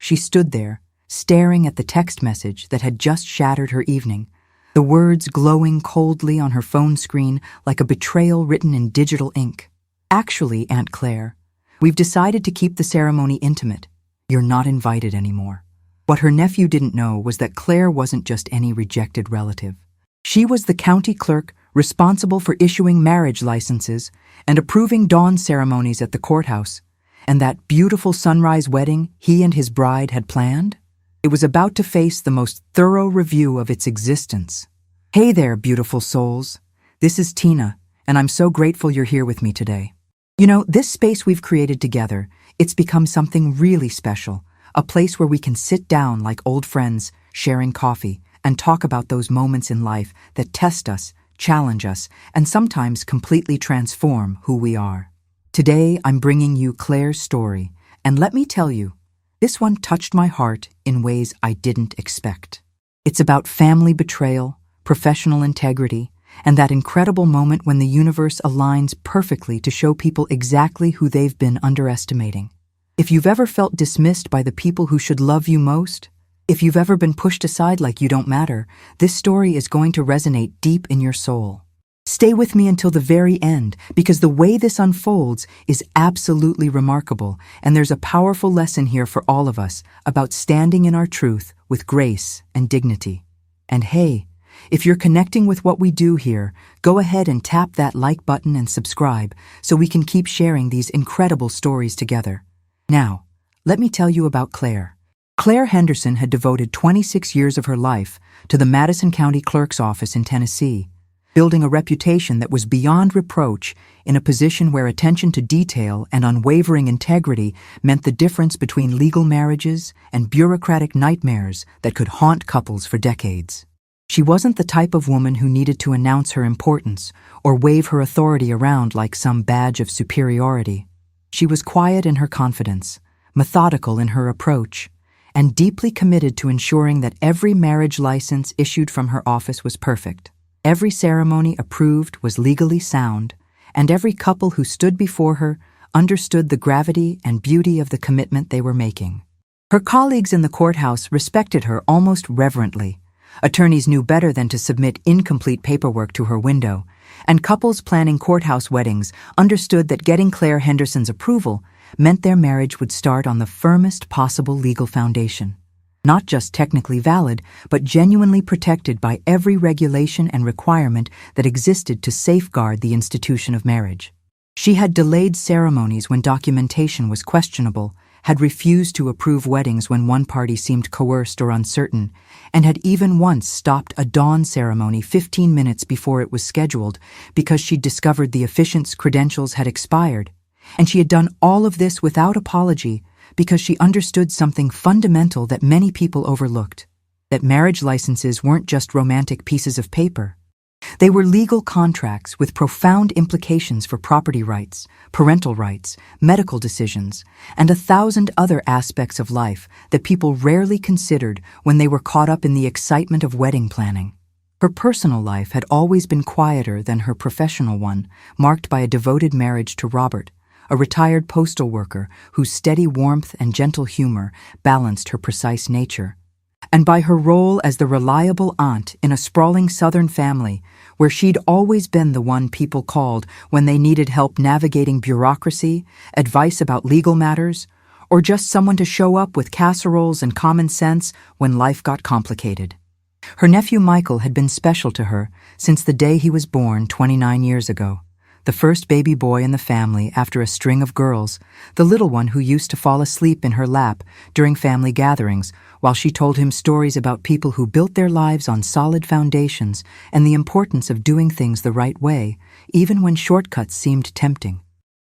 She stood there, staring at the text message that had just shattered her evening, the words glowing coldly on her phone screen like a betrayal written in digital ink. "Actually, Aunt Claire, we've decided to keep the ceremony intimate. You're not invited anymore." What her nephew didn't know was that Claire wasn't just any rejected relative. She was the county clerk responsible for issuing marriage licenses and approving dawn ceremonies at the courthouse, and that beautiful sunrise wedding he and his bride had planned? It was about to face the most thorough review of its existence. "Hey there, beautiful souls. This is Tina, and I'm so grateful you're here with me today. You know, this space we've created together, it's become something really special, a place where we can sit down like old friends, sharing coffee, and talk about those moments in life that test us, challenge us, and sometimes completely transform who we are. Today, I'm bringing you Claire's story, and let me tell you, this one touched my heart in ways I didn't expect. It's about family betrayal, professional integrity, and that incredible moment when the universe aligns perfectly to show people exactly who they've been underestimating. If you've ever felt dismissed by the people who should love you most, if you've ever been pushed aside like you don't matter, this story is going to resonate deep in your soul. Stay with me until the very end, because the way this unfolds is absolutely remarkable, and there's a powerful lesson here for all of us about standing in our truth with grace and dignity. And hey, if you're connecting with what we do here, go ahead and tap that like button and subscribe so we can keep sharing these incredible stories together. Now, let me tell you about Claire. Claire Henderson had devoted 26 years of her life to the Madison County Clerk's office in Tennessee, building a reputation that was beyond reproach in a position where attention to detail and unwavering integrity meant the difference between legal marriages and bureaucratic nightmares that could haunt couples for decades. She wasn't the type of woman who needed to announce her importance or wave her authority around like some badge of superiority. She was quiet in her confidence, methodical in her approach, and deeply committed to ensuring that every marriage license issued from her office was perfect. Every ceremony approved was legally sound, and every couple who stood before her understood the gravity and beauty of the commitment they were making. Her colleagues in the courthouse respected her almost reverently. Attorneys knew better than to submit incomplete paperwork to her window, and couples planning courthouse weddings understood that getting Claire Henderson's approval meant their marriage would start on the firmest possible legal foundation. Not just technically valid, but genuinely protected by every regulation and requirement that existed to safeguard the institution of marriage. She had delayed ceremonies when documentation was questionable, had refused to approve weddings when one party seemed coerced or uncertain, and had even once stopped a dawn ceremony 15 minutes before it was scheduled because she'd discovered the officiant's credentials had expired. And she had done all of this without apology because she understood something fundamental that many people overlooked, that marriage licenses weren't just romantic pieces of paper. They were legal contracts with profound implications for property rights, parental rights, medical decisions, and 1,000 other aspects of life that people rarely considered when they were caught up in the excitement of wedding planning. Her personal life had always been quieter than her professional one, marked by a devoted marriage to Robert, a retired postal worker whose steady warmth and gentle humor balanced her precise nature, and by her role as the reliable aunt in a sprawling Southern family where she'd always been the one people called when they needed help navigating bureaucracy, advice about legal matters, or just someone to show up with casseroles and common sense when life got complicated. Her nephew Michael had been special to her since the day he was born 29 years ago. The first baby boy in the family after a string of girls, the little one who used to fall asleep in her lap during family gatherings while she told him stories about people who built their lives on solid foundations and the importance of doing things the right way, even when shortcuts seemed tempting.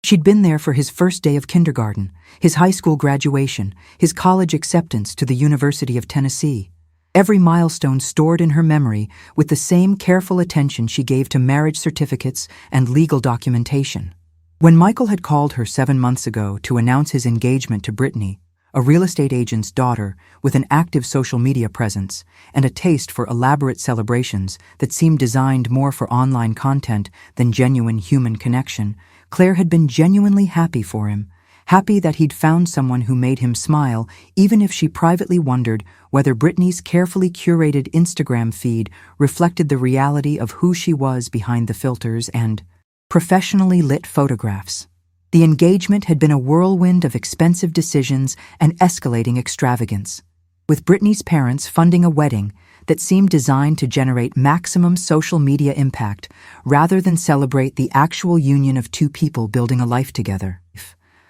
She'd been there for his first day of kindergarten, his high school graduation, his college acceptance to the University of Tennessee. Every milestone stored in her memory with the same careful attention she gave to marriage certificates and legal documentation. When Michael had called her 7 months ago to announce his engagement to Brittany, a real estate agent's daughter with an active social media presence and a taste for elaborate celebrations that seemed designed more for online content than genuine human connection, Claire had been genuinely happy for him, happy that he'd found someone who made him smile, even if she privately wondered whether Brittany's carefully curated Instagram feed reflected the reality of who she was behind the filters and professionally lit photographs. The engagement had been a whirlwind of expensive decisions and escalating extravagance, with Brittany's parents funding a wedding that seemed designed to generate maximum social media impact rather than celebrate the actual union of two people building a life together.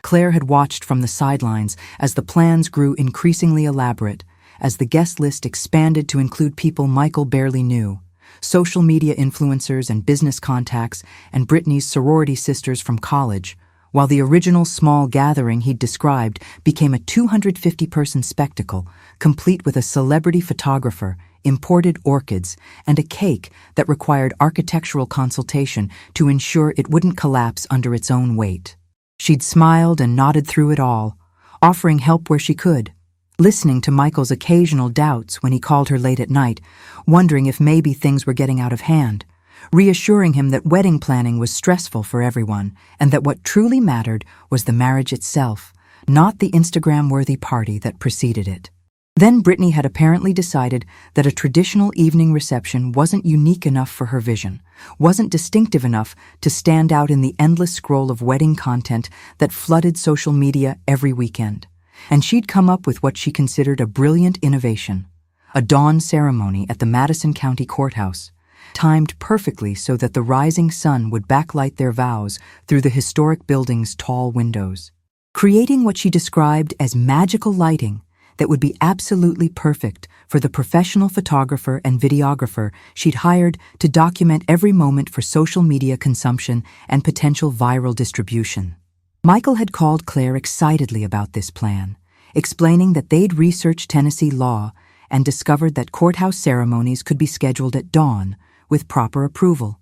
Claire had watched from the sidelines as the plans grew increasingly elaborate, as the guest list expanded to include people Michael barely knew, social media influencers and business contacts, and Brittany's sorority sisters from college, while the original small gathering he'd described became a 250-person spectacle, complete with a celebrity photographer, imported orchids, and a cake that required architectural consultation to ensure it wouldn't collapse under its own weight. She'd smiled and nodded through it all, offering help where she could, listening to Michael's occasional doubts when he called her late at night, wondering if maybe things were getting out of hand, reassuring him that wedding planning was stressful for everyone and that what truly mattered was the marriage itself, not the Instagram-worthy party that preceded it. Then Brittany had apparently decided that a traditional evening reception wasn't unique enough for her vision, wasn't distinctive enough to stand out in the endless scroll of wedding content that flooded social media every weekend. And she'd come up with what she considered a brilliant innovation: a dawn ceremony at the Madison County Courthouse, timed perfectly so that the rising sun would backlight their vows through the historic building's tall windows, creating what she described as magical lighting that would be absolutely perfect for the professional photographer and videographer she'd hired to document every moment for social media consumption and potential viral distribution. Michael had called Claire excitedly about this plan, explaining that they'd researched Tennessee law and discovered that courthouse ceremonies could be scheduled at dawn with proper approval,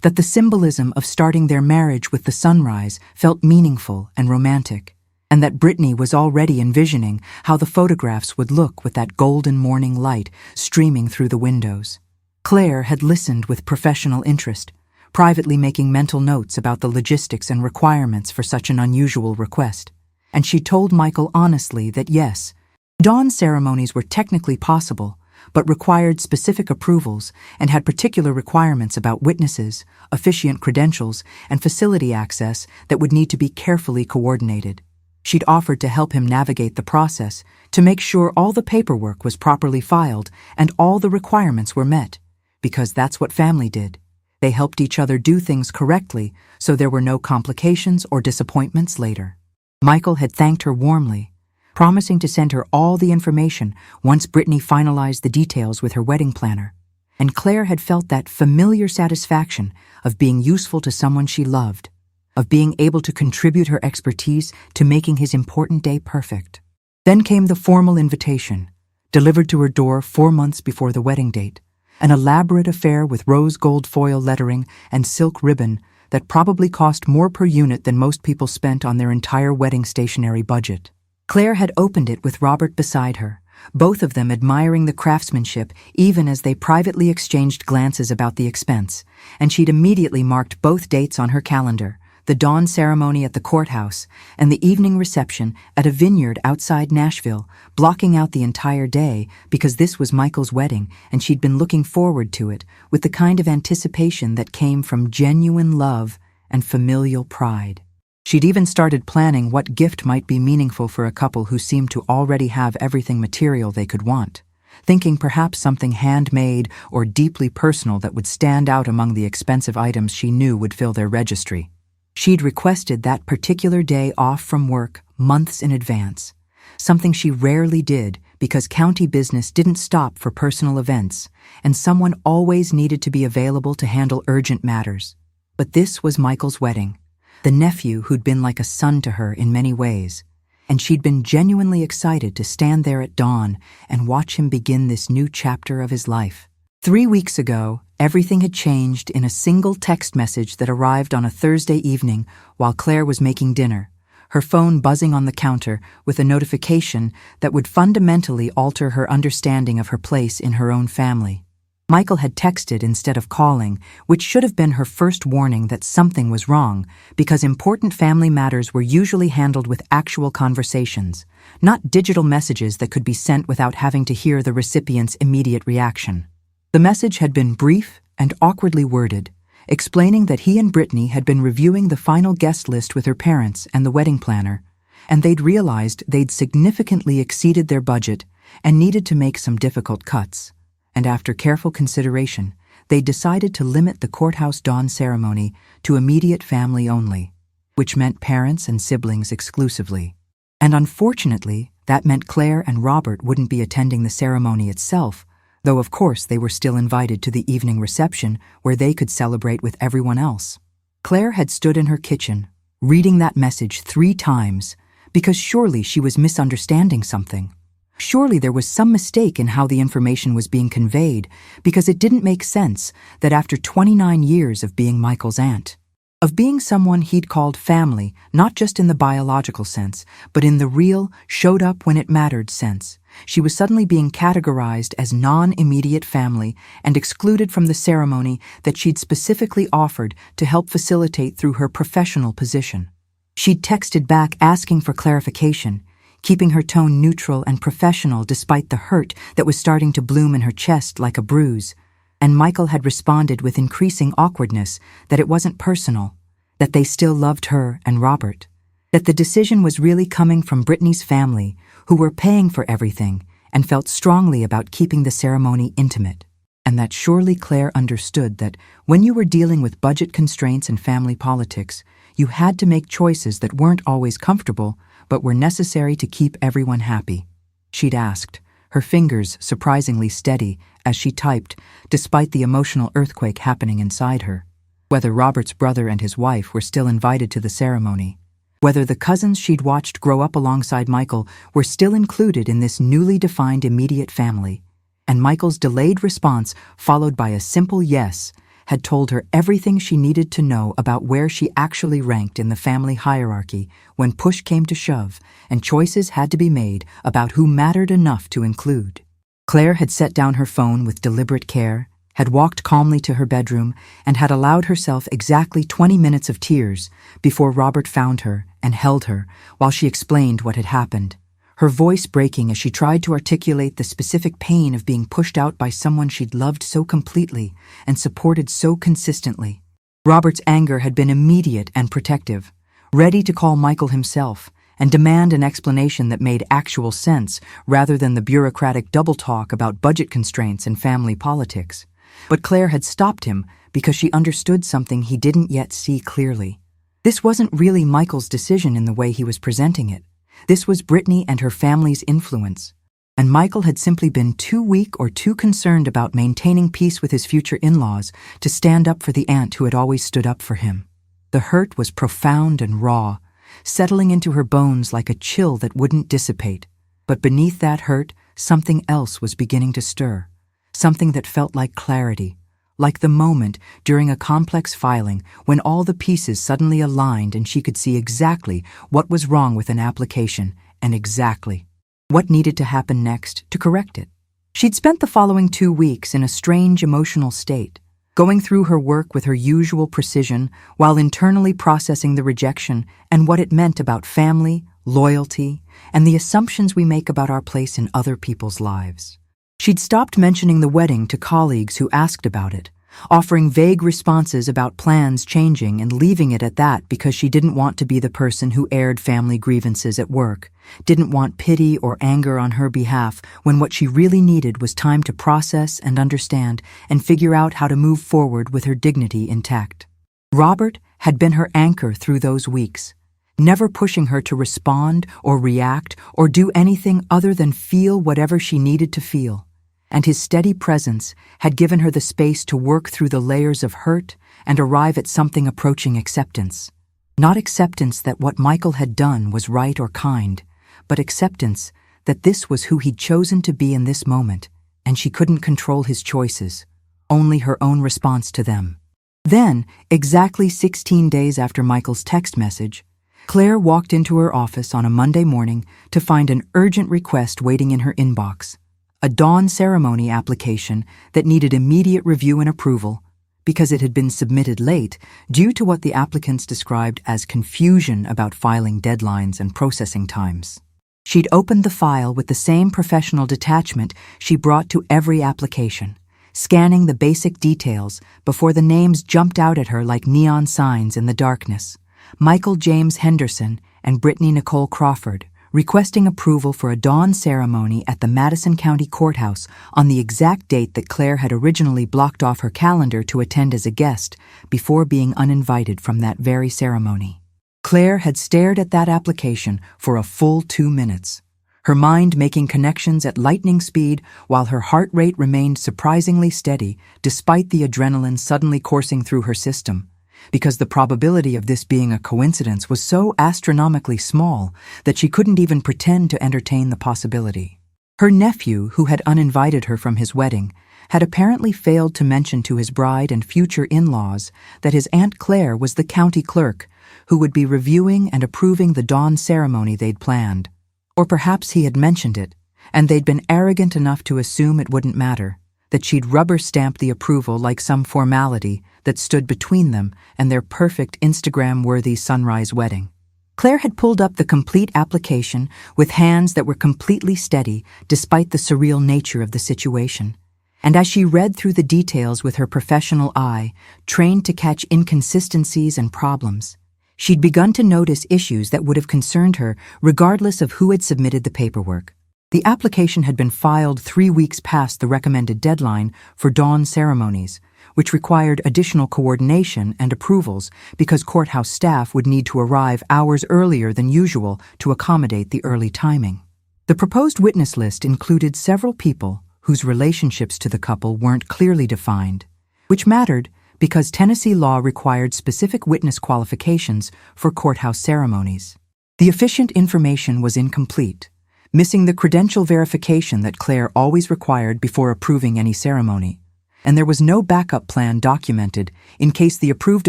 that the symbolism of starting their marriage with the sunrise felt meaningful and romantic, and that Brittany was already envisioning how the photographs would look with that golden morning light streaming through the windows. Claire had listened with professional interest, privately making mental notes about the logistics and requirements for such an unusual request, and she told Michael honestly that yes, dawn ceremonies were technically possible, but required specific approvals and had particular requirements about witnesses, officiant credentials, and facility access that would need to be carefully coordinated. She'd offered to help him navigate the process, to make sure all the paperwork was properly filed and all the requirements were met, because that's what family did. They helped each other do things correctly so there were no complications or disappointments later. Michael had thanked her warmly, promising to send her all the information once Brittany finalized the details with her wedding planner, and Claire had felt that familiar satisfaction of being useful to someone she loved, of being able to contribute her expertise to making his important day perfect. Then came the formal invitation, delivered to her door 4 months before the wedding date, an elaborate affair with rose gold foil lettering and silk ribbon that probably cost more per unit than most people spent on their entire wedding stationery budget. Claire had opened it with Robert beside her, both of them admiring the craftsmanship even as they privately exchanged glances about the expense, and she'd immediately marked both dates on her calendar: the dawn ceremony at the courthouse and the evening reception at a vineyard outside Nashville, blocking out the entire day because this was Michael's wedding and she'd been looking forward to it with the kind of anticipation that came from genuine love and familial pride. She'd even started planning what gift might be meaningful for a couple who seemed to already have everything material they could want, thinking perhaps something handmade or deeply personal that would stand out among the expensive items she knew would fill their registry. She'd requested that particular day off from work months in advance, something she rarely did because county business didn't stop for personal events, and someone always needed to be available to handle urgent matters. But this was Michael's wedding, the nephew who'd been like a son to her in many ways, and she'd been genuinely excited to stand there at dawn and watch him begin this new chapter of his life. 3 weeks ago, everything had changed in a single text message that arrived on a Thursday evening while Claire was making dinner, her phone buzzing on the counter with a notification that would fundamentally alter her understanding of her place in her own family. Michael had texted instead of calling, which should have been her first warning that something was wrong, because important family matters were usually handled with actual conversations, not digital messages that could be sent without having to hear the recipient's immediate reaction. The message had been brief and awkwardly worded, explaining that he and Brittany had been reviewing the final guest list with her parents and the wedding planner, and they'd realized they'd significantly exceeded their budget and needed to make some difficult cuts. And after careful consideration, they decided to limit the courthouse dawn ceremony to immediate family only, which meant parents and siblings exclusively. And unfortunately, that meant Claire and Robert wouldn't be attending the ceremony itself, though of course they were still invited to the evening reception where they could celebrate with everyone else. Claire had stood in her kitchen, reading that message 3 times, because surely she was misunderstanding something. Surely there was some mistake in how the information was being conveyed, because it didn't make sense that after 29 years of being Michael's aunt, of being someone he'd called family, not just in the biological sense, but in the real, showed up when it mattered sense, she was suddenly being categorized as non-immediate family and excluded from the ceremony that she'd specifically offered to help facilitate through her professional position. She'd texted back asking for clarification, keeping her tone neutral and professional despite the hurt that was starting to bloom in her chest like a bruise, and Michael had responded with increasing awkwardness that it wasn't personal, that they still loved her and Robert, that the decision was really coming from Brittany's family, who were paying for everything and felt strongly about keeping the ceremony intimate, and that surely Claire understood that when you were dealing with budget constraints and family politics, you had to make choices that weren't always comfortable but were necessary to keep everyone happy. She'd asked, her fingers surprisingly steady as she typed, despite the emotional earthquake happening inside her, whether Robert's brother and his wife were still invited to the ceremony, whether the cousins she'd watched grow up alongside Michael were still included in this newly defined immediate family, and Michael's delayed response, followed by a simple yes, had told her everything she needed to know about where she actually ranked in the family hierarchy when push came to shove and choices had to be made about who mattered enough to include. Claire had set down her phone with deliberate care, had walked calmly to her bedroom, and had allowed herself exactly 20 minutes of tears before Robert found her and held her while she explained what had happened, her voice breaking as she tried to articulate the specific pain of being pushed out by someone she'd loved so completely and supported so consistently. Robert's anger had been immediate and protective, ready to call Michael himself and demand an explanation that made actual sense rather than the bureaucratic double talk about budget constraints and family politics. But Claire had stopped him because she understood something he didn't yet see clearly. This wasn't really Michael's decision in the way he was presenting it. This was Brittany and her family's influence, and Michael had simply been too weak or too concerned about maintaining peace with his future in-laws to stand up for the aunt who had always stood up for him. The hurt was profound and raw, settling into her bones like a chill that wouldn't dissipate. But beneath that hurt, something else was beginning to stir, something that felt like clarity, like the moment during a complex filing when all the pieces suddenly aligned and she could see exactly what was wrong with an application and exactly what needed to happen next to correct it. She'd spent the following 2 weeks in a strange emotional state, going through her work with her usual precision while internally processing the rejection and what it meant about family, loyalty, and the assumptions we make about our place in other people's lives. She'd stopped mentioning the wedding to colleagues who asked about it, offering vague responses about plans changing and leaving it at that because she didn't want to be the person who aired family grievances at work, didn't want pity or anger on her behalf when what she really needed was time to process and understand and figure out how to move forward with her dignity intact. Robert had been her anchor through those weeks, never pushing her to respond or react or do anything other than feel whatever she needed to feel. And his steady presence had given her the space to work through the layers of hurt and arrive at something approaching acceptance. Not acceptance that what Michael had done was right or kind, but acceptance that this was who he'd chosen to be in this moment, and she couldn't control his choices, only her own response to them. Then, exactly 16 days after Michael's text message, Claire walked into her office on a Monday morning to find an urgent request waiting in her inbox. a dawn ceremony application that needed immediate review and approval because it had been submitted late due to what the applicants described as confusion about filing deadlines and processing times. She'd opened the file with the same professional detachment she brought to every application, scanning the basic details before the names jumped out at her like neon signs in the darkness. Michael James Henderson and Brittany Nicole Crawford, requesting approval for a dawn ceremony at the Madison County Courthouse on the exact date that Claire had originally blocked off her calendar to attend as a guest before being uninvited from that very ceremony. Claire had stared at that application for a full 2 minutes, her mind making connections at lightning speed while her heart rate remained surprisingly steady despite the adrenaline suddenly coursing through her system, because the probability of this being a coincidence was so astronomically small that she couldn't even pretend to entertain the possibility. Her nephew, who had uninvited her from his wedding, had apparently failed to mention to his bride and future in-laws that his Aunt Claire was the county clerk who would be reviewing and approving the dawn ceremony they'd planned. Or perhaps he had mentioned it, and they'd been arrogant enough to assume it wouldn't matter, that she'd rubber-stamped the approval like some formality that stood between them and their perfect Instagram-worthy sunrise wedding. Claire had pulled up the complete application with hands that were completely steady despite the surreal nature of the situation. And as she read through the details with her professional eye, trained to catch inconsistencies and problems, she'd begun to notice issues that would have concerned her regardless of who had submitted the paperwork. The application had been filed 3 weeks past the recommended deadline for dawn ceremonies, which required additional coordination and approvals because courthouse staff would need to arrive hours earlier than usual to accommodate the early timing. The proposed witness list included several people whose relationships to the couple weren't clearly defined, which mattered because Tennessee law required specific witness qualifications for courthouse ceremonies. The efficient information was incomplete, missing the credential verification that Claire always required before approving any ceremony, and there was no backup plan documented in case the approved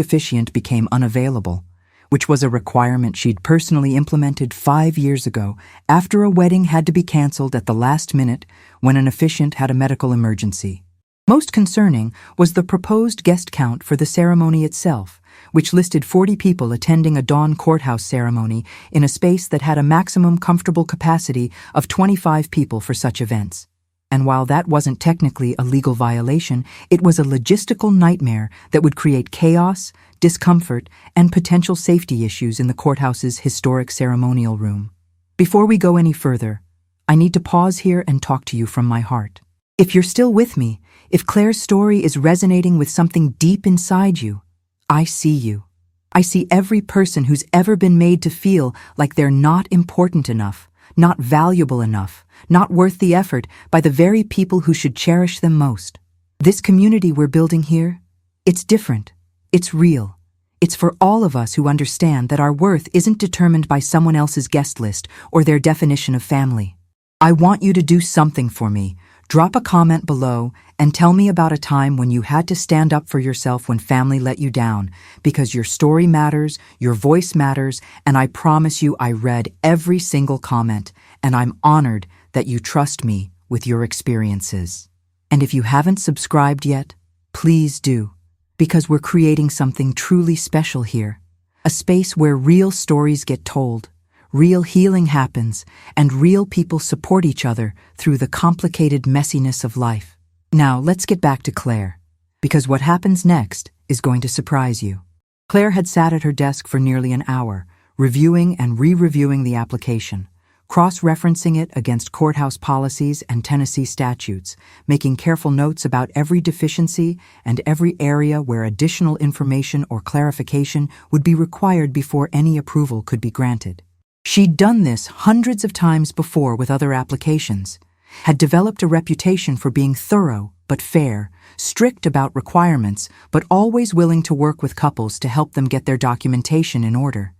officiant became unavailable, which was a requirement she'd personally implemented 5 years ago after a wedding had to be canceled at the last minute when an officiant had a medical emergency. Most concerning was the proposed guest count for the ceremony itself, which listed 40 people attending a dawn courthouse ceremony in a space that had a maximum comfortable capacity of 25 people for such events. And while that wasn't technically a legal violation, it was a logistical nightmare that would create chaos, discomfort, and potential safety issues in the courthouse's historic ceremonial room. Before we go any further, I need to pause here and talk to you from my heart. If you're still with me, if Claire's story is resonating with something deep inside you, I see you. I see every person who's ever been made to feel like they're not important enough, not valuable enough, not worth the effort by the very people who should cherish them most. This community we're building here, it's different. It's real. It's for all of us who understand that our worth isn't determined by someone else's guest list or their definition of family. I want you to do something for me. Drop a comment below and tell me about a time when you had to stand up for yourself when family let you down, because your story matters, your voice matters, and I promise you I read every single comment, and I'm honored that you trust me with your experiences. And if you haven't subscribed yet, please do, because we're creating something truly special here, a space where real stories get told, real healing happens, and real people support each other through the complicated messiness of life. Now, let's get back to Claire, because what happens next is going to surprise you. Claire had sat at her desk for nearly an hour, reviewing and re-reviewing the application, cross-referencing it against courthouse policies and Tennessee statutes, making careful notes about every deficiency and every area where additional information or clarification would be required before any approval could be granted. She'd done this hundreds of times before with other applications, had developed a reputation for being thorough but fair, strict about requirements, but always willing to work with couples to help them get their documentation in order.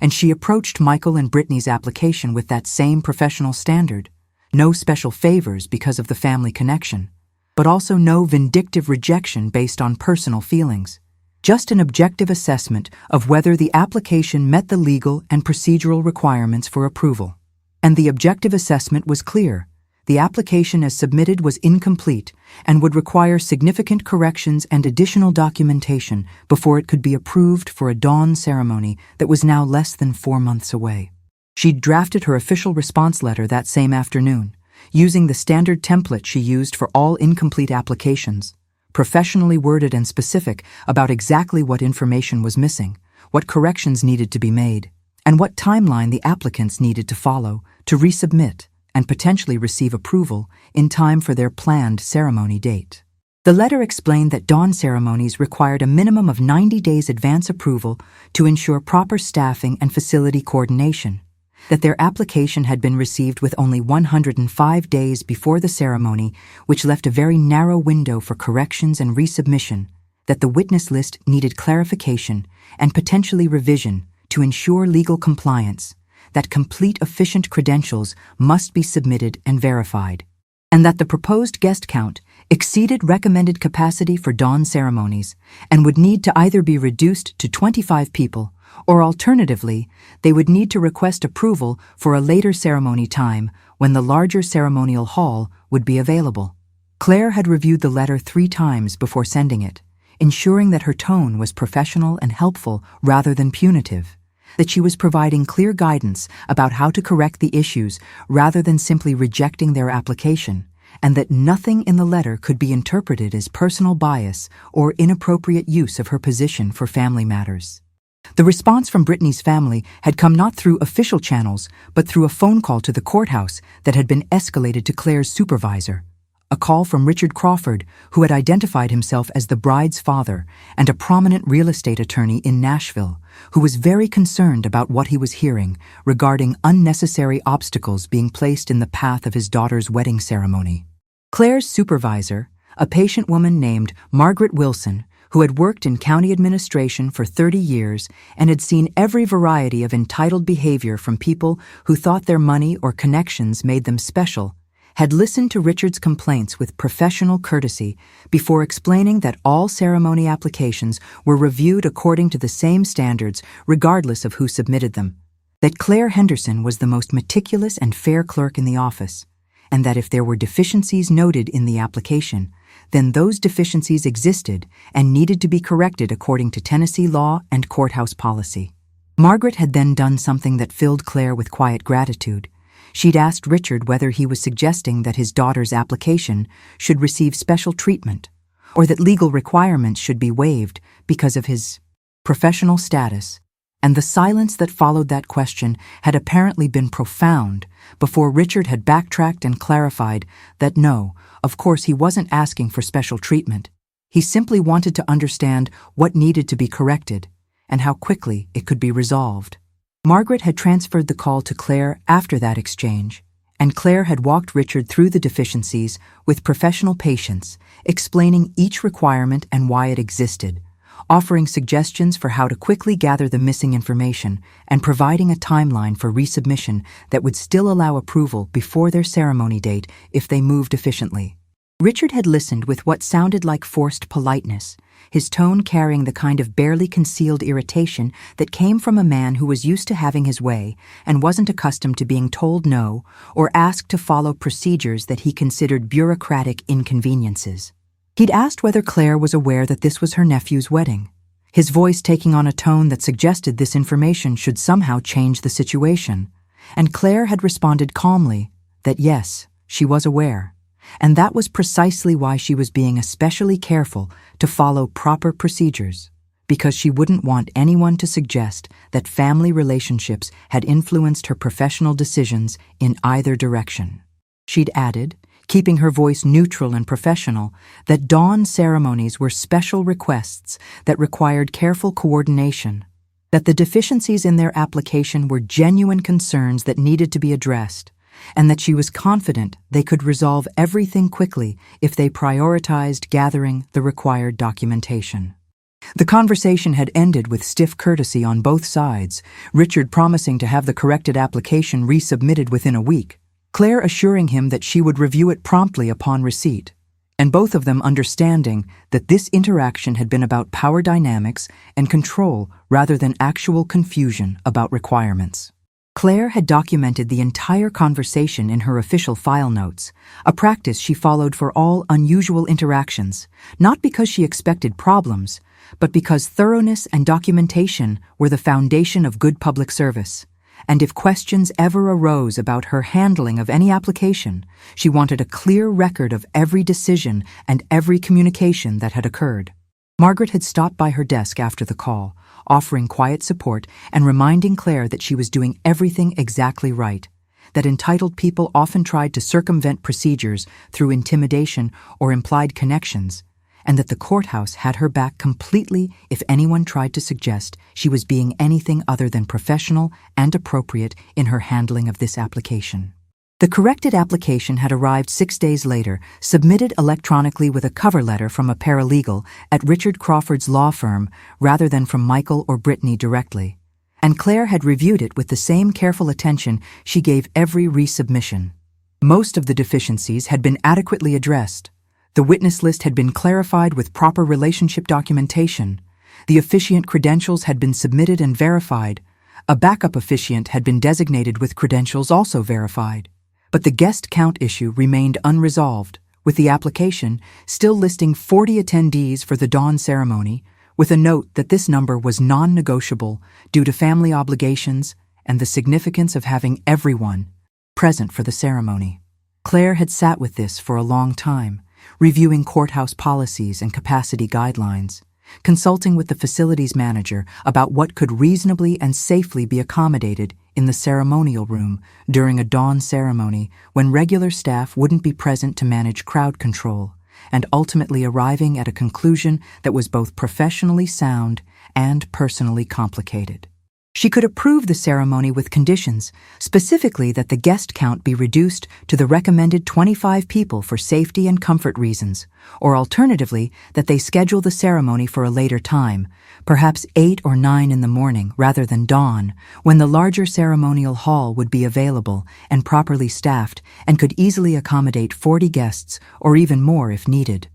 And she approached Michael and Brittany's application with that same professional standard. No special favors because of the family connection, but also no vindictive rejection based on personal feelings. Just an objective assessment of whether the application met the legal and procedural requirements for approval. And the objective assessment was clear. the application as submitted was incomplete and would require significant corrections and additional documentation before it could be approved for a dawn ceremony that was now less than 4 months away. She'd drafted her official response letter that same afternoon, using the standard template she used for all incomplete applications, professionally worded and specific about exactly what information was missing, what corrections needed to be made, and what timeline the applicants needed to follow to resubmit and potentially receive approval in time for their planned ceremony date. The letter explained that dawn ceremonies required a minimum of 90 days advance approval to ensure proper staffing and facility coordination, that their application had been received with only 105 days before the ceremony, which left a very narrow window for corrections and resubmission, that the witness list needed clarification and potentially revision to ensure legal compliance, that complete efficient credentials must be submitted and verified, and that the proposed guest count exceeded recommended capacity for dawn ceremonies and would need to either be reduced to 25 people or alternatively, they would need to request approval for a later ceremony time when the larger ceremonial hall would be available. Claire had reviewed the letter 3 times before sending it, ensuring that her tone was professional and helpful rather than punitive, that she was providing clear guidance about how to correct the issues rather than simply rejecting their application, and that nothing in the letter could be interpreted as personal bias or inappropriate use of her position for family matters. The response from Brittany's family had come not through official channels, but through a phone call to the courthouse that had been escalated to Claire's supervisor. A call from Richard Crawford, who had identified himself as the bride's father and a prominent real estate attorney in Nashville, who was very concerned about what he was hearing regarding unnecessary obstacles being placed in the path of his daughter's wedding ceremony. Claire's supervisor, a patient woman named Margaret Wilson, who had worked in county administration for 30 years and had seen every variety of entitled behavior from people who thought their money or connections made them special, had listened to Richard's complaints with professional courtesy before explaining that all ceremony applications were reviewed according to the same standards regardless of who submitted them, that Claire Henderson was the most meticulous and fair clerk in the office, and that if there were deficiencies noted in the application, then those deficiencies existed and needed to be corrected according to Tennessee law and courthouse policy. Margaret had then done something that filled Claire with quiet gratitude. She'd asked Richard whether he was suggesting that his daughter's application should receive special treatment, or that legal requirements should be waived because of his professional status, and the silence that followed that question had apparently been profound before Richard had backtracked and clarified that no, of course he wasn't asking for special treatment. He simply wanted to understand what needed to be corrected and how quickly it could be resolved. Margaret had transferred the call to Claire after that exchange, and Claire had walked Richard through the deficiencies with professional patience, explaining each requirement and why it existed, offering suggestions for how to quickly gather the missing information and providing a timeline for resubmission that would still allow approval before their ceremony date if they moved efficiently. Richard had listened with what sounded like forced politeness, his tone carrying the kind of barely concealed irritation that came from a man who was used to having his way and wasn't accustomed to being told no or asked to follow procedures that he considered bureaucratic inconveniences. He'd asked whether Claire was aware that this was her nephew's wedding, his voice taking on a tone that suggested this information should somehow change the situation, and Claire had responded calmly that yes, she was aware, and that was precisely why she was being especially careful to follow proper procedures, because she wouldn't want anyone to suggest that family relationships had influenced her professional decisions in either direction. She'd added, keeping her voice neutral and professional, that dawn ceremonies were special requests that required careful coordination, that the deficiencies in their application were genuine concerns that needed to be addressed, and that she was confident they could resolve everything quickly if they prioritized gathering the required documentation. The conversation had ended with stiff courtesy on both sides, Richard promising to have the corrected application resubmitted within a week, Claire assuring him that she would review it promptly upon receipt, and both of them understanding that this interaction had been about power dynamics and control rather than actual confusion about requirements. Claire had documented the entire conversation in her official file notes, a practice she followed for all unusual interactions, not because she expected problems, but because thoroughness and documentation were the foundation of good public service. And if questions ever arose about her handling of any application, she wanted a clear record of every decision and every communication that had occurred. Margaret had stopped by her desk after the call, offering quiet support and reminding Claire that she was doing everything exactly right, that entitled people often tried to circumvent procedures through intimidation or implied connections, and that the courthouse had her back completely if anyone tried to suggest she was being anything other than professional and appropriate in her handling of this application. The corrected application had arrived 6 days later, submitted electronically with a cover letter from a paralegal at Richard Crawford's law firm rather than from Michael or Brittany directly. And Claire had reviewed it with the same careful attention she gave every resubmission. Most of the deficiencies had been adequately addressed. The witness list had been clarified with proper relationship documentation. The officiant credentials had been submitted and verified. A backup officiant had been designated with credentials also verified. But the guest count issue remained unresolved, with the application still listing 40 attendees for the dawn ceremony, with a note that this number was non-negotiable due to family obligations and the significance of having everyone present for the ceremony. Claire had sat with this for a long time, reviewing courthouse policies and capacity guidelines, consulting with the facilities manager about what could reasonably and safely be accommodated in the ceremonial room during a dawn ceremony when regular staff wouldn't be present to manage crowd control, and ultimately arriving at a conclusion that was both professionally sound and personally complicated. She could approve the ceremony with conditions, specifically that the guest count be reduced to the recommended 25 people for safety and comfort reasons, or alternatively that they schedule the ceremony for a later time, perhaps 8 or 9 in the morning rather than dawn, when the larger ceremonial hall would be available and properly staffed and could easily accommodate 40 guests or even more if needed.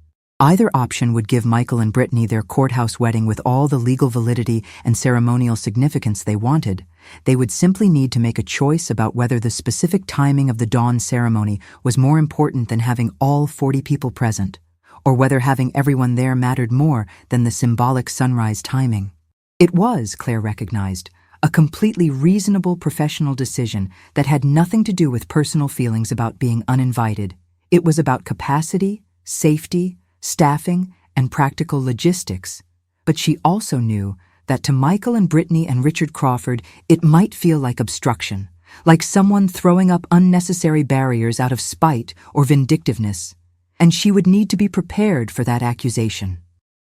Either option would give Michael and Brittany their courthouse wedding with all the legal validity and ceremonial significance they wanted. They would simply need to make a choice about whether the specific timing of the dawn ceremony was more important than having all 40 people present, or whether having everyone there mattered more than the symbolic sunrise timing. It was, Claire recognized, a completely reasonable professional decision that had nothing to do with personal feelings about being uninvited. It was about capacity, safety, staffing, and practical logistics. But she also knew that to Michael and Brittany and Richard Crawford, it might feel like obstruction, like someone throwing up unnecessary barriers out of spite or vindictiveness, and she would need to be prepared for that accusation.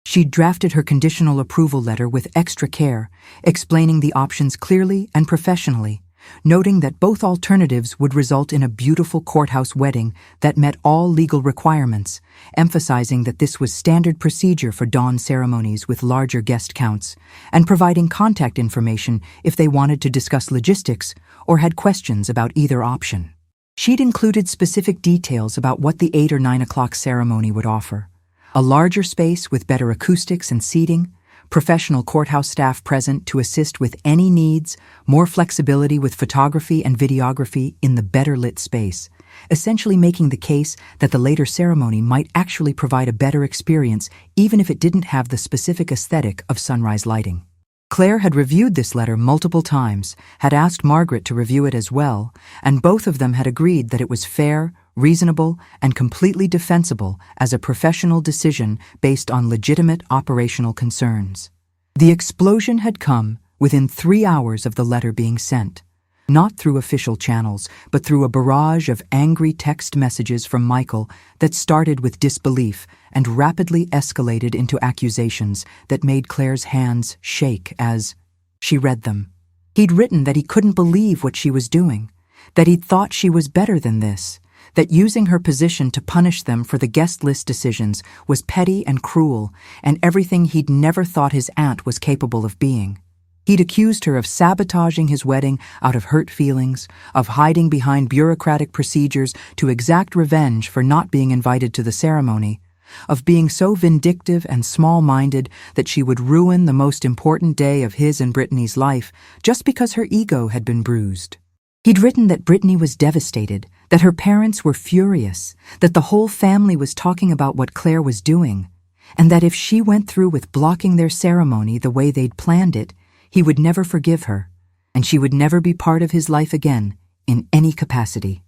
She'd drafted her conditional approval letter with extra care, explaining the options clearly and professionally, noting that both alternatives would result in a beautiful courthouse wedding that met all legal requirements, emphasizing that this was standard procedure for dawn ceremonies with larger guest counts, and providing contact information if they wanted to discuss logistics or had questions about either option. She'd included specific details about what the 8 or 9 o'clock ceremony would offer: a larger space with better acoustics and seating, professional courthouse staff present to assist with any needs, more flexibility with photography and videography in the better-lit space, essentially making the case that the later ceremony might actually provide a better experience even if it didn't have the specific aesthetic of sunrise lighting. Claire had reviewed this letter multiple times, had asked Margaret to review it as well, and both of them had agreed that it was fair, reasonable, and completely defensible as a professional decision based on legitimate operational concerns. The explosion had come within 3 hours of the letter being sent, not through official channels, but through a barrage of angry text messages from Michael that started with disbelief and rapidly escalated into accusations that made Claire's hands shake as she read them. He'd written that he couldn't believe what she was doing, that he'd thought she was better than this, that using her position to punish them for the guest list decisions was petty and cruel, and everything he'd never thought his aunt was capable of being. He'd accused her of sabotaging his wedding out of hurt feelings, of hiding behind bureaucratic procedures to exact revenge for not being invited to the ceremony, of being so vindictive and small-minded that she would ruin the most important day of his and Brittany's life just because her ego had been bruised. He'd written that Brittany was devastated, that her parents were furious, that the whole family was talking about what Claire was doing, and that if she went through with blocking their ceremony the way they'd planned it, he would never forgive her, and she would never be part of his life again, in any capacity.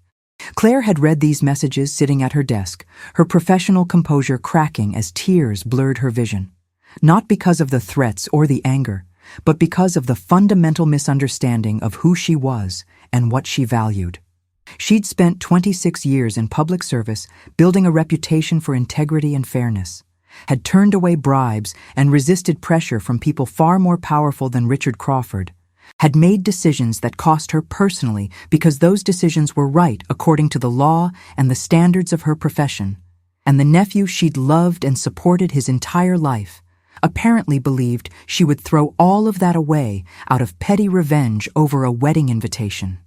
Claire had read these messages sitting at her desk, her professional composure cracking as tears blurred her vision. Not because of the threats or the anger, but because of the fundamental misunderstanding of who she was and what she valued. She'd spent 26 years in public service building a reputation for integrity and fairness, had turned away bribes and resisted pressure from people far more powerful than Richard Crawford, had made decisions that cost her personally because those decisions were right according to the law and the standards of her profession. And the nephew she'd loved and supported his entire life apparently believed she would throw all of that away out of petty revenge over a wedding invitation.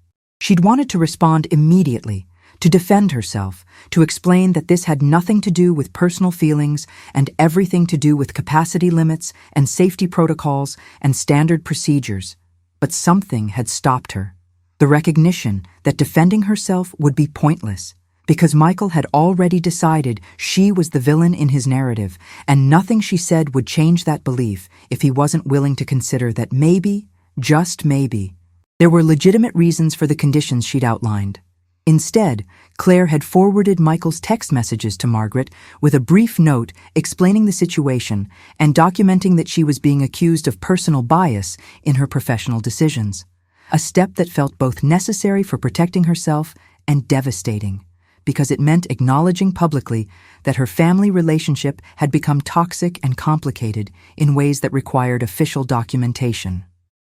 She'd wanted to respond immediately, to defend herself, to explain that this had nothing to do with personal feelings and everything to do with capacity limits and safety protocols and standard procedures. But something had stopped her. The recognition that defending herself would be pointless, because Michael had already decided she was the villain in his narrative, and nothing she said would change that belief if he wasn't willing to consider that maybe, just maybe, there were legitimate reasons for the conditions she'd outlined. Instead, Claire had forwarded Michael's text messages to Margaret with a brief note explaining the situation and documenting that she was being accused of personal bias in her professional decisions, a step that felt both necessary for protecting herself and devastating, because it meant acknowledging publicly that her family relationship had become toxic and complicated in ways that required official documentation.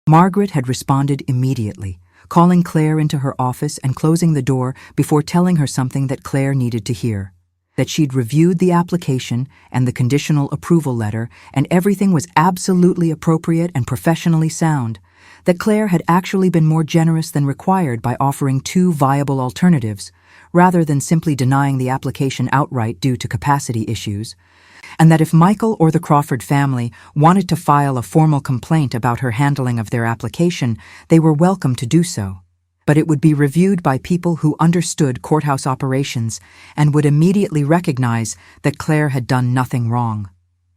Margaret had responded immediately, calling Claire into her office and closing the door before telling her something that Claire needed to hear, that she'd reviewed the application and the conditional approval letter and everything was absolutely appropriate and professionally sound, that Claire had actually been more generous than required by offering 2 viable alternatives, rather than simply denying the application outright due to capacity issues, and that if Michael or the Crawford family wanted to file a formal complaint about her handling of their application, they were welcome to do so. But it would be reviewed by people who understood courthouse operations and would immediately recognize that Claire had done nothing wrong.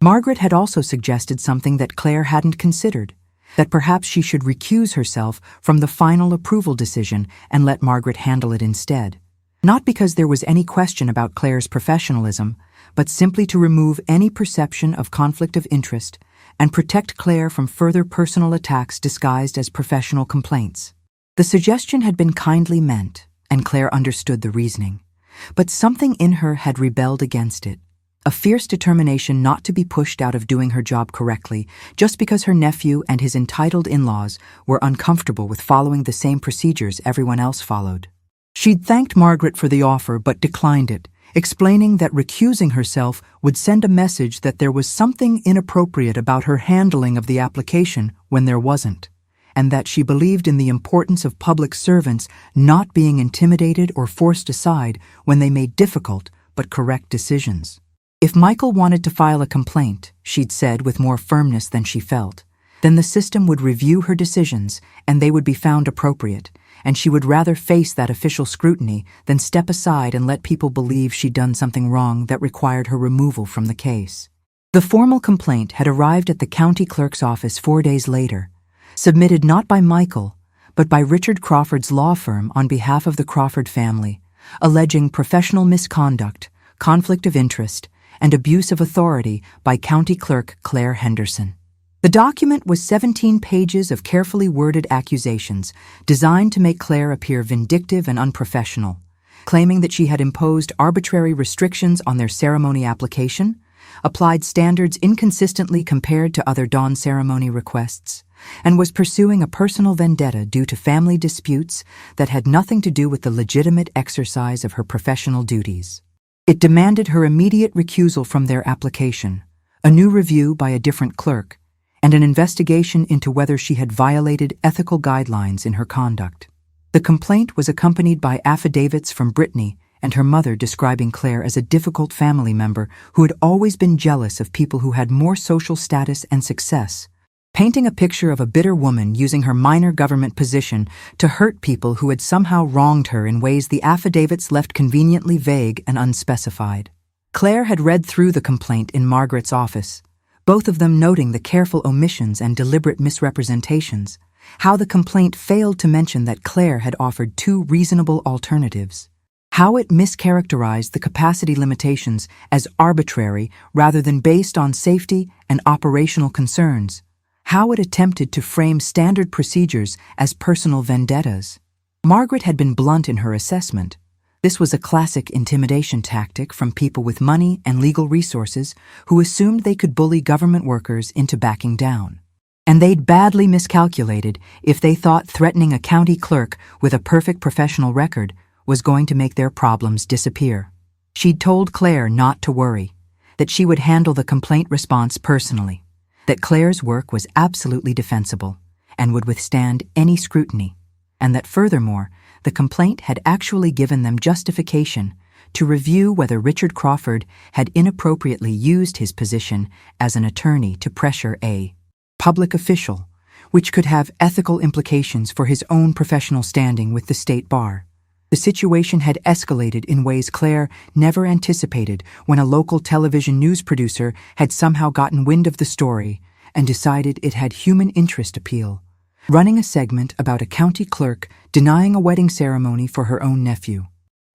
Margaret had also suggested something that Claire hadn't considered, that perhaps she should recuse herself from the final approval decision and let Margaret handle it instead. Not because there was any question about Claire's professionalism, but simply to remove any perception of conflict of interest and protect Claire from further personal attacks disguised as professional complaints. The suggestion had been kindly meant, and Claire understood the reasoning, but something in her had rebelled against it, a fierce determination not to be pushed out of doing her job correctly just because her nephew and his entitled in-laws were uncomfortable with following the same procedures everyone else followed. She'd thanked Margaret for the offer but declined it, explaining that recusing herself would send a message that there was something inappropriate about her handling of the application when there wasn't, and that she believed in the importance of public servants not being intimidated or forced aside when they made difficult but correct decisions. If Michael wanted to file a complaint, she'd said with more firmness than she felt, then the system would review her decisions and they would be found appropriate, and she would rather face that official scrutiny than step aside and let people believe she'd done something wrong that required her removal from the case. The formal complaint had arrived at the county clerk's office 4 days later, submitted not by Michael, but by Richard Crawford's law firm on behalf of the Crawford family, alleging professional misconduct, conflict of interest, and abuse of authority by County Clerk Claire Henderson. The document was 17 pages of carefully worded accusations designed to make Claire appear vindictive and unprofessional, claiming that she had imposed arbitrary restrictions on their ceremony application, applied standards inconsistently compared to other dawn ceremony requests, and was pursuing a personal vendetta due to family disputes that had nothing to do with the legitimate exercise of her professional duties. It demanded her immediate recusal from their application, a new review by a different clerk, and an investigation into whether she had violated ethical guidelines in her conduct. The complaint was accompanied by affidavits from Brittany and her mother describing Claire as a difficult family member who had always been jealous of people who had more social status and success, painting a picture of a bitter woman using her minor government position to hurt people who had somehow wronged her in ways the affidavits left conveniently vague and unspecified. Claire had read through the complaint in Margaret's office, both of them noting the careful omissions and deliberate misrepresentations, how the complaint failed to mention that Claire had offered 2 reasonable alternatives, how it mischaracterized the capacity limitations as arbitrary rather than based on safety and operational concerns, how it attempted to frame standard procedures as personal vendettas. Margaret had been blunt in her assessment. This was a classic intimidation tactic from people with money and legal resources who assumed they could bully government workers into backing down. And they'd badly miscalculated if they thought threatening a county clerk with a perfect professional record was going to make their problems disappear. She'd told Claire not to worry, that she would handle the complaint response personally, that Claire's work was absolutely defensible and would withstand any scrutiny, and that furthermore, the complaint had actually given them justification to review whether Richard Crawford had inappropriately used his position as an attorney to pressure a public official, which could have ethical implications for his own professional standing with the state bar. The situation had escalated in ways Claire never anticipated when a local television news producer had somehow gotten wind of the story and decided it had human interest appeal, running a segment about a county clerk denying a wedding ceremony for her own nephew,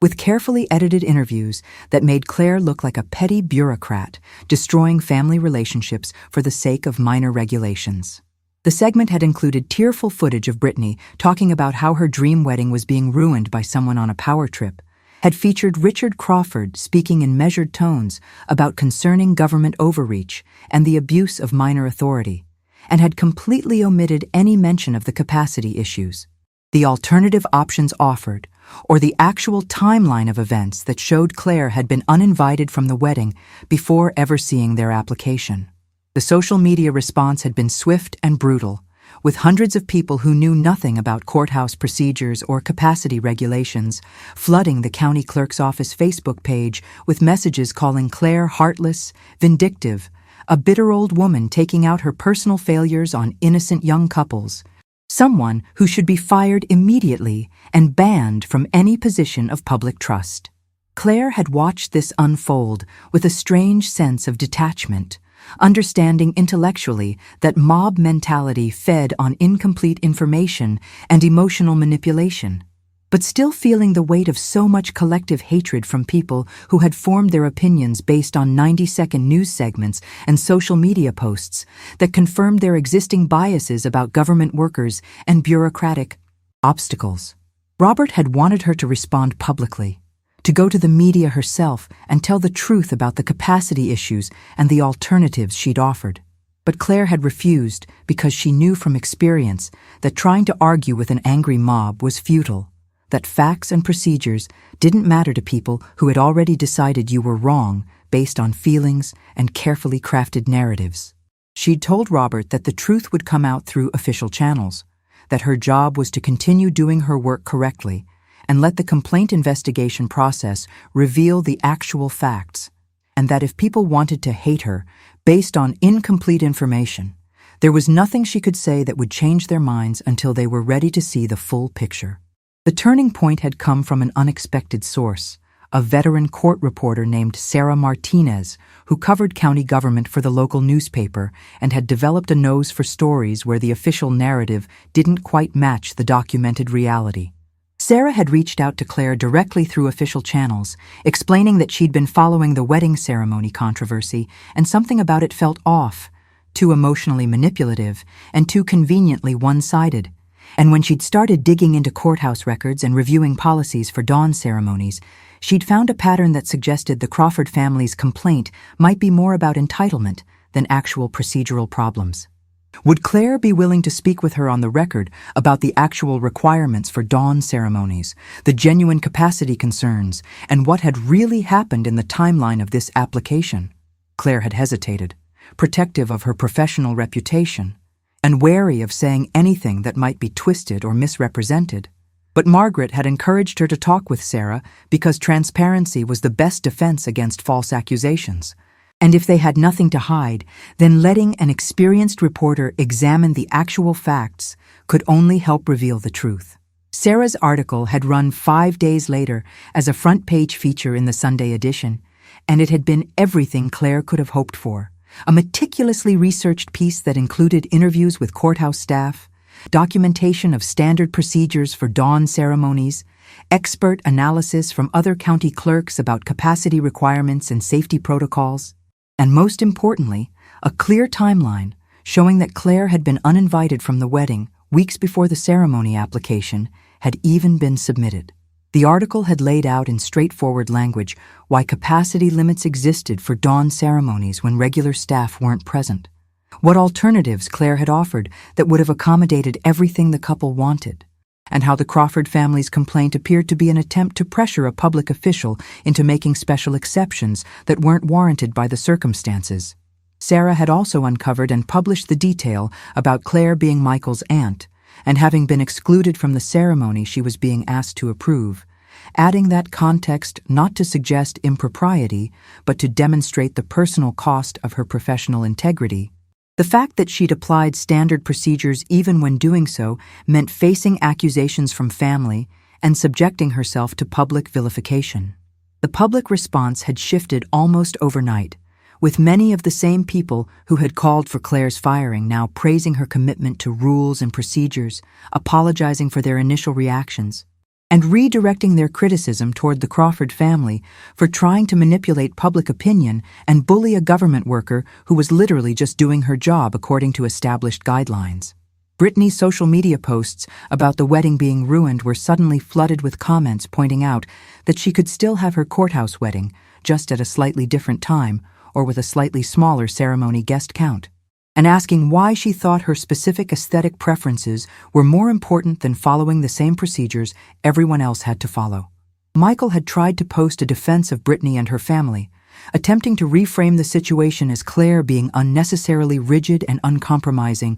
with carefully edited interviews that made Claire look like a petty bureaucrat destroying family relationships for the sake of minor regulations. The segment had included tearful footage of Brittany talking about how her dream wedding was being ruined by someone on a power trip, had featured Richard Crawford speaking in measured tones about concerning government overreach and the abuse of minor authority, and had completely omitted any mention of the capacity issues, the alternative options offered, or the actual timeline of events that showed Claire had been uninvited from the wedding before ever seeing their application. The social media response had been swift and brutal, with hundreds of people who knew nothing about courthouse procedures or capacity regulations flooding the county clerk's office Facebook page with messages calling Claire heartless, vindictive, a bitter old woman taking out her personal failures on innocent young couples, someone who should be fired immediately and banned from any position of public trust. Claire had watched this unfold with a strange sense of detachment, understanding intellectually that mob mentality fed on incomplete information and emotional manipulation, but still feeling the weight of so much collective hatred from people who had formed their opinions based on 90-second news segments and social media posts that confirmed their existing biases about government workers and bureaucratic obstacles. Robert had wanted her to respond publicly, to go to the media herself and tell the truth about the capacity issues and the alternatives she'd offered. But Claire had refused because she knew from experience that trying to argue with an angry mob was futile, that facts and procedures didn't matter to people who had already decided you were wrong based on feelings and carefully crafted narratives. She'd told Robert that the truth would come out through official channels, that her job was to continue doing her work correctly and let the complaint investigation process reveal the actual facts, and that if people wanted to hate her based on incomplete information, there was nothing she could say that would change their minds until they were ready to see the full picture. The turning point had come from an unexpected source, a veteran court reporter named Sarah Martinez, who covered county government for the local newspaper and had developed a nose for stories where the official narrative didn't quite match the documented reality. Sarah had reached out to Claire directly through official channels, explaining that she'd been following the wedding ceremony controversy and something about it felt off, too emotionally manipulative, and too conveniently one-sided. And when she'd started digging into courthouse records and reviewing policies for dawn ceremonies, she'd found a pattern that suggested the Crawford family's complaint might be more about entitlement than actual procedural problems. Would Claire be willing to speak with her on the record about the actual requirements for dawn ceremonies, the genuine capacity concerns, and what had really happened in the timeline of this application? Claire had hesitated, protective of her professional reputation, and wary of saying anything that might be twisted or misrepresented. But Margaret had encouraged her to talk with Sarah because transparency was the best defense against false accusations. And if they had nothing to hide, then letting an experienced reporter examine the actual facts could only help reveal the truth. Sarah's article had run 5 days later as a front-page feature in the Sunday edition, and it had been everything Claire could have hoped for. A meticulously researched piece that included interviews with courthouse staff, documentation of standard procedures for dawn ceremonies, expert analysis from other county clerks about capacity requirements and safety protocols, and most importantly, a clear timeline showing that Claire had been uninvited from the wedding weeks before the ceremony application had even been submitted. The article had laid out in straightforward language why capacity limits existed for dawn ceremonies when regular staff weren't present, what alternatives Claire had offered that would have accommodated everything the couple wanted, and how the Crawford family's complaint appeared to be an attempt to pressure a public official into making special exceptions that weren't warranted by the circumstances. Sarah had also uncovered and published the detail about Claire being Michael's aunt and having been excluded from the ceremony she was being asked to approve, adding that context not to suggest impropriety, but to demonstrate the personal cost of her professional integrity. The fact that she'd applied standard procedures even when doing so meant facing accusations from family and subjecting herself to public vilification. The public response had shifted almost overnight, with many of the same people who had called for Claire's firing now praising her commitment to rules and procedures, apologizing for their initial reactions, and redirecting their criticism toward the Crawford family for trying to manipulate public opinion and bully a government worker who was literally just doing her job according to established guidelines. Brittany's social media posts about the wedding being ruined were suddenly flooded with comments pointing out that she could still have her courthouse wedding, just at a slightly different time or with a slightly smaller ceremony guest count, and asking why she thought her specific aesthetic preferences were more important than following the same procedures everyone else had to follow. Michael had tried to post a defense of Brittany and her family, attempting to reframe the situation as Claire being unnecessarily rigid and uncompromising,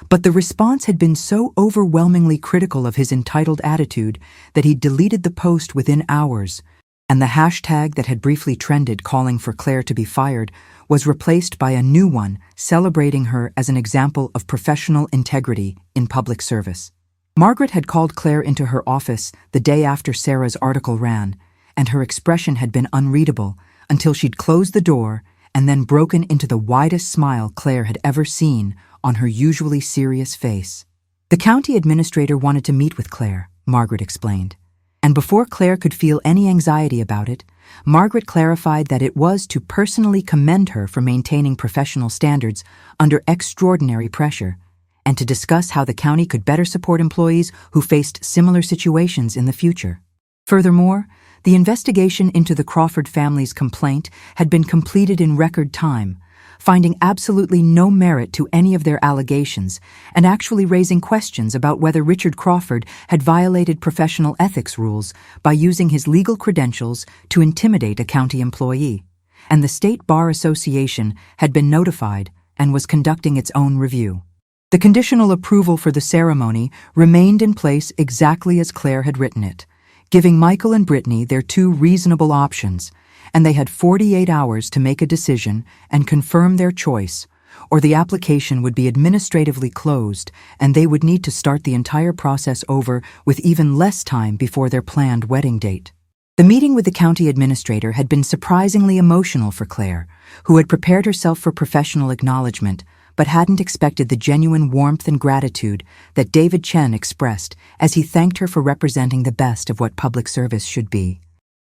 but the response had been so overwhelmingly critical of his entitled attitude that he deleted the post within hours, and the hashtag that had briefly trended calling for Claire to be fired was replaced by a new one celebrating her as an example of professional integrity in public service. Margaret had called Claire into her office the day after Sarah's article ran, and her expression had been unreadable until she'd closed the door and then broken into the widest smile Claire had ever seen on her usually serious face. The county administrator wanted to meet with Claire, Margaret explained. And before Claire could feel any anxiety about it, Margaret clarified that it was to personally commend her for maintaining professional standards under extraordinary pressure, and to discuss how the county could better support employees who faced similar situations in the future. Furthermore, the investigation into the Crawford family's complaint had been completed in record time, finding absolutely no merit to any of their allegations and actually raising questions about whether Richard Crawford had violated professional ethics rules by using his legal credentials to intimidate a county employee. And the State Bar Association had been notified and was conducting its own review. The conditional approval for the ceremony remained in place exactly as Claire had written it, giving Michael and Brittany their two reasonable options, and they had 48 hours to make a decision and confirm their choice, or the application would be administratively closed and they would need to start the entire process over with even less time before their planned wedding date. The meeting with the county administrator had been surprisingly emotional for Claire, who had prepared herself for professional acknowledgement, but hadn't expected the genuine warmth and gratitude that David Chen expressed as he thanked her for representing the best of what public service should be.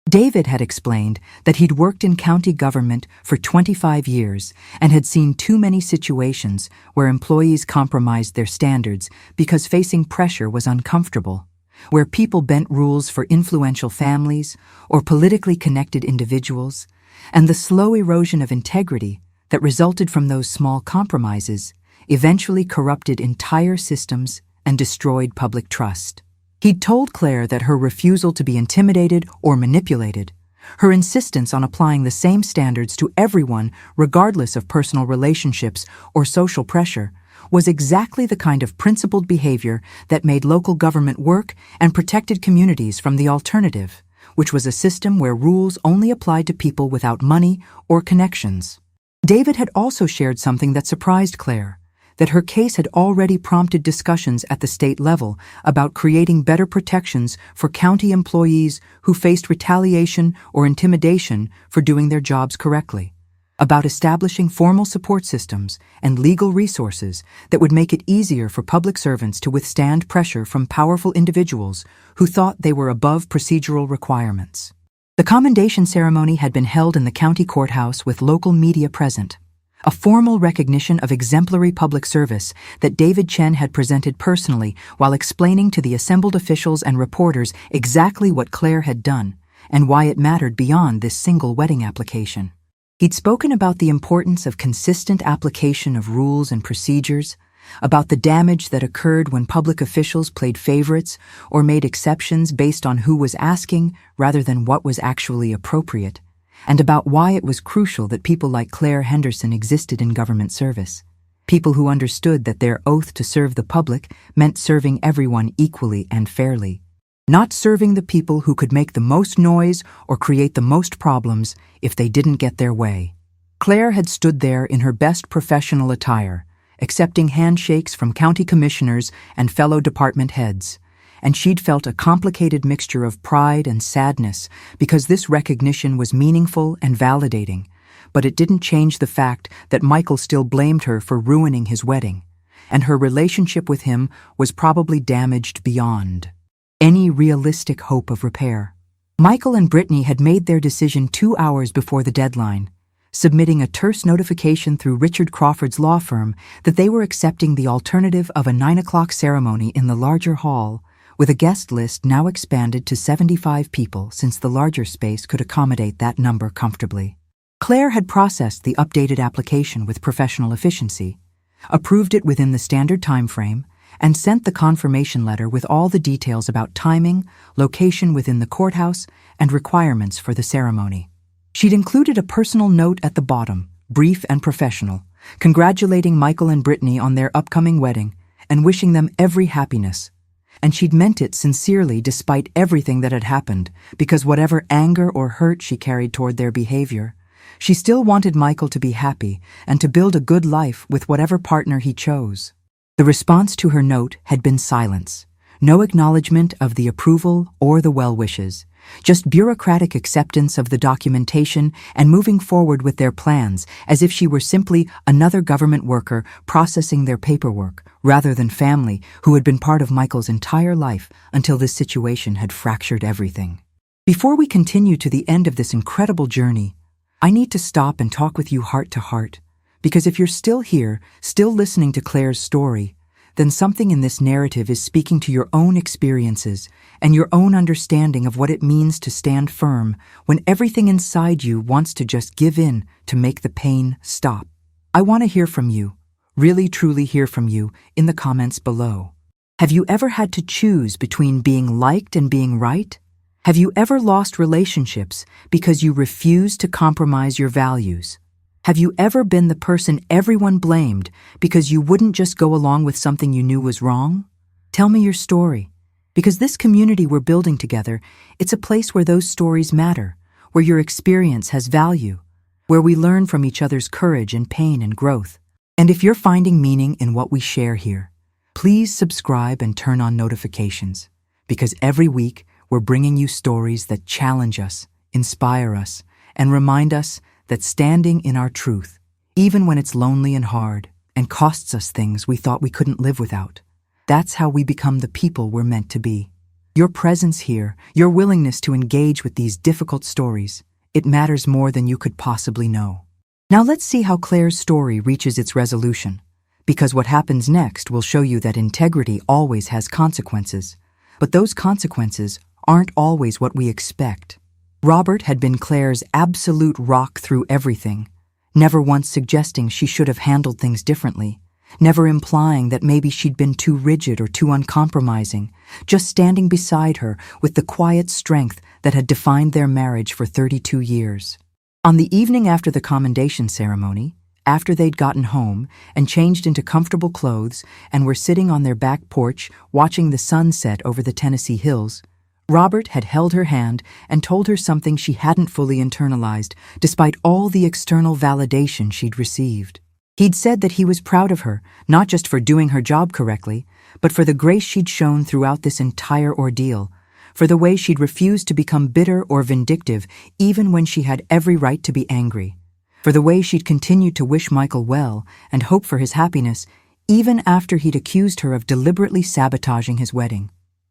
David had explained that he'd worked in county government for 25 years and had seen too many situations where employees compromised their standards because facing pressure was uncomfortable, where people bent rules for influential families or politically connected individuals, and the slow erosion of integrity that resulted from those small compromises eventually corrupted entire systems and destroyed public trust. He'd told Claire that her refusal to be intimidated or manipulated, her insistence on applying the same standards to everyone regardless of personal relationships or social pressure, was exactly the kind of principled behavior that made local government work and protected communities from the alternative, which was a system where rules only applied to people without money or connections. David had also shared something that surprised Claire, that her case had already prompted discussions at the state level about creating better protections for county employees who faced retaliation or intimidation for doing their jobs correctly, about establishing formal support systems and legal resources that would make it easier for public servants to withstand pressure from powerful individuals who thought they were above procedural requirements. The commendation ceremony had been held in the county courthouse with local media present, a formal recognition of exemplary public service that David Chen had presented personally while explaining to the assembled officials and reporters exactly what Claire had done and why it mattered beyond this single wedding application. He'd spoken about the importance of consistent application of rules and procedures, about the damage that occurred when public officials played favorites or made exceptions based on who was asking rather than what was actually appropriate, and about why it was crucial that people like Claire Henderson existed in government service. People who understood that their oath to serve the public meant serving everyone equally and fairly, not serving the people who could make the most noise or create the most problems if they didn't get their way. Claire had stood there in her best professional attire, accepting handshakes from county commissioners and fellow department heads, and she'd felt a complicated mixture of pride and sadness because this recognition was meaningful and validating, but it didn't change the fact that Michael still blamed her for ruining his wedding, and her relationship with him was probably damaged beyond any realistic hope of repair. Michael and Brittany had made their decision 2 hours before the deadline, submitting a terse notification through Richard Crawford's law firm that they were accepting the alternative of a 9 o'clock ceremony in the larger hall, with a guest list now expanded to 75 people since the larger space could accommodate that number comfortably. Claire had processed the updated application with professional efficiency, approved it within the standard time frame, and sent the confirmation letter with all the details about timing, location within the courthouse, and requirements for the ceremony. She'd included a personal note at the bottom, brief and professional, congratulating Michael and Brittany on their upcoming wedding and wishing them every happiness. And she'd meant it sincerely despite everything that had happened, because whatever anger or hurt she carried toward their behavior, she still wanted Michael to be happy and to build a good life with whatever partner he chose. The response to her note had been silence, no acknowledgement of the approval or the well wishes, just bureaucratic acceptance of the documentation and moving forward with their plans as if she were simply another government worker processing their paperwork rather than family who had been part of Michael's entire life until this situation had fractured everything. Before we continue to the end of this incredible journey, I need to stop and talk with you heart to heart, because if you're still here, still listening to Claire's story, then something in this narrative is speaking to your own experiences and your own understanding of what it means to stand firm when everything inside you wants to just give in to make the pain stop. I want to hear from you, really truly hear from you, in the comments below. Have you ever had to choose between being liked and being right? Have you ever lost relationships because you refused to compromise your values? Have you ever been the person everyone blamed because you wouldn't just go along with something you knew was wrong? Tell me your story, because this community we're building together, it's a place where those stories matter, where your experience has value, where we learn from each other's courage and pain and growth. And if you're finding meaning in what we share here, please subscribe and turn on notifications, because every week we're bringing you stories that challenge us, inspire us, and remind us that standing in our truth, even when it's lonely and hard and costs us things we thought we couldn't live without, that's how we become the people we're meant to be. Your presence here, your willingness to engage with these difficult stories, it matters more than you could possibly know. Now let's see how Claire's story reaches its resolution, because what happens next will show you that integrity always has consequences, but those consequences aren't always what we expect. Robert had been Claire's absolute rock through everything, never once suggesting she should have handled things differently, never implying that maybe she'd been too rigid or too uncompromising, just standing beside her with the quiet strength that had defined their marriage for 32 years. On the evening after the commendation ceremony, after they'd gotten home and changed into comfortable clothes and were sitting on their back porch watching the sun set over the Tennessee hills, Robert had held her hand and told her something she hadn't fully internalized, despite all the external validation she'd received. He'd said that he was proud of her, not just for doing her job correctly, but for the grace she'd shown throughout this entire ordeal, for the way she'd refused to become bitter or vindictive even when she had every right to be angry, for the way she'd continued to wish Michael well and hope for his happiness even after he'd accused her of deliberately sabotaging his wedding.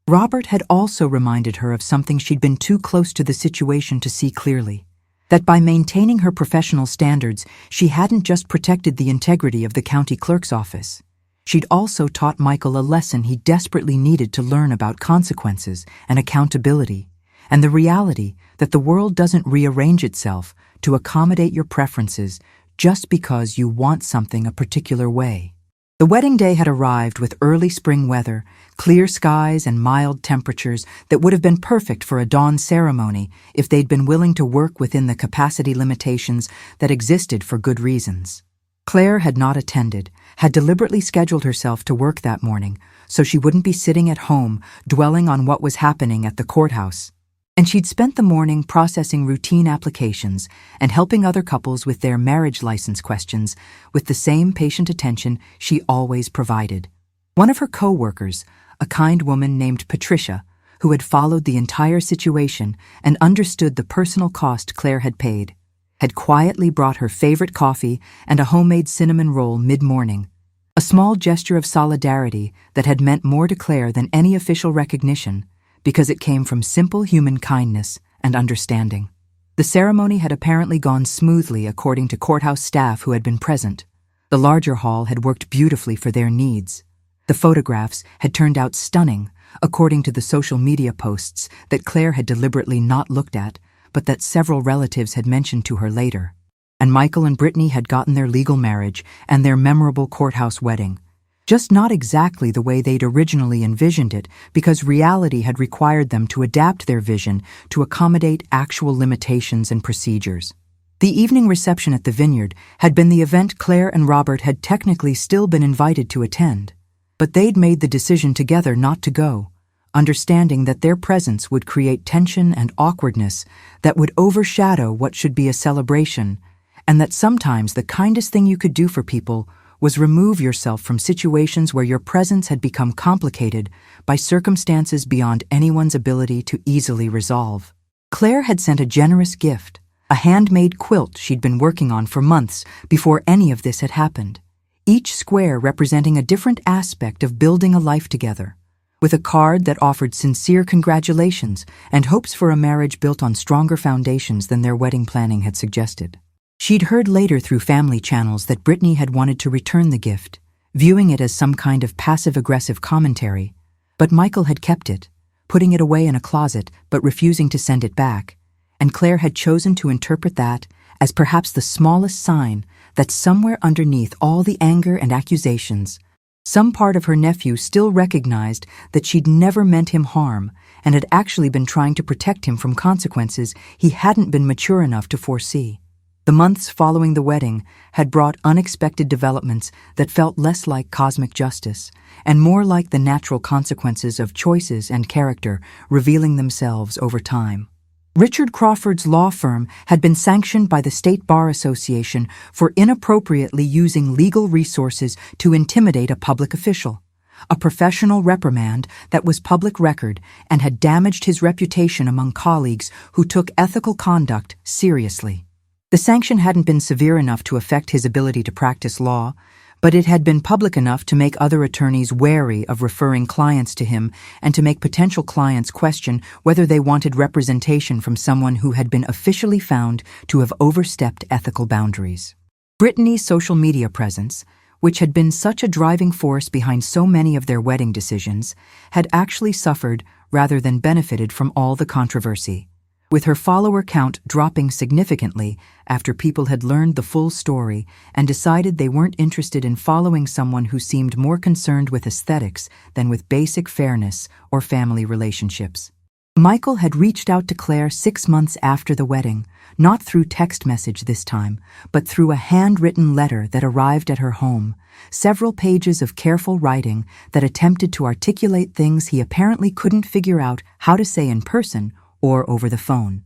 Robert had also reminded her of something she'd been too close to the situation to see clearly, that by maintaining her professional standards, she hadn't just protected the integrity of the county clerk's office. She'd also taught Michael a lesson he desperately needed to learn about consequences and accountability, and the reality that the world doesn't rearrange itself to accommodate your preferences just because you want something a particular way. The wedding day had arrived with early spring weather, clear skies and mild temperatures that would have been perfect for a dawn ceremony if they'd been willing to work within the capacity limitations that existed for good reasons. Claire had not attended, had deliberately scheduled herself to work that morning so she wouldn't be sitting at home dwelling on what was happening at the courthouse. And she'd spent the morning processing routine applications and helping other couples with their marriage license questions with the same patient attention she always provided. One of her co-workers, a kind woman named Patricia, who had followed the entire situation and understood the personal cost Claire had paid, had quietly brought her favorite coffee and a homemade cinnamon roll mid-morning, a small gesture of solidarity that had meant more to Claire than any official recognition, because it came from simple human kindness and understanding. The ceremony had apparently gone smoothly according to courthouse staff who had been present. The larger hall had worked beautifully for their needs. The photographs had turned out stunning, according to the social media posts that Claire had deliberately not looked at, but that several relatives had mentioned to her later. And Michael and Brittany had gotten their legal marriage and their memorable courthouse wedding. Just not exactly the way they'd originally envisioned it, because reality had required them to adapt their vision to accommodate actual limitations and procedures. The evening reception at the Vineyard had been the event Claire and Robert had technically still been invited to attend, but they'd made the decision together not to go, understanding that their presence would create tension and awkwardness that would overshadow what should be a celebration, and that sometimes the kindest thing you could do for people was remove yourself from situations where your presence had become complicated by circumstances beyond anyone's ability to easily resolve. Claire had sent a generous gift, a handmade quilt she'd been working on for months before any of this had happened, each square representing a different aspect of building a life together, with a card that offered sincere congratulations and hopes for a marriage built on stronger foundations than their wedding planning had suggested. She'd heard later through family channels that Brittany had wanted to return the gift, viewing it as some kind of passive-aggressive commentary, but Michael had kept it, putting it away in a closet but refusing to send it back, and Claire had chosen to interpret that as perhaps the smallest sign that somewhere underneath all the anger and accusations, some part of her nephew still recognized that she'd never meant him harm and had actually been trying to protect him from consequences he hadn't been mature enough to foresee. The months following the wedding had brought unexpected developments that felt less like cosmic justice and more like the natural consequences of choices and character revealing themselves over time. Richard Crawford's law firm had been sanctioned by the State Bar Association for inappropriately using legal resources to intimidate a public official, a professional reprimand that was public record and had damaged his reputation among colleagues who took ethical conduct seriously. The sanction hadn't been severe enough to affect his ability to practice law, but it had been public enough to make other attorneys wary of referring clients to him and to make potential clients question whether they wanted representation from someone who had been officially found to have overstepped ethical boundaries. Brittany's social media presence, which had been such a driving force behind so many of their wedding decisions, had actually suffered rather than benefited from all the controversy, with her follower count dropping significantly after people had learned the full story and decided they weren't interested in following someone who seemed more concerned with aesthetics than with basic fairness or family relationships. Michael had reached out to Claire 6 months after the wedding, not through text message this time, but through a handwritten letter that arrived at her home, several pages of careful writing that attempted to articulate things he apparently couldn't figure out how to say in person or over the phone.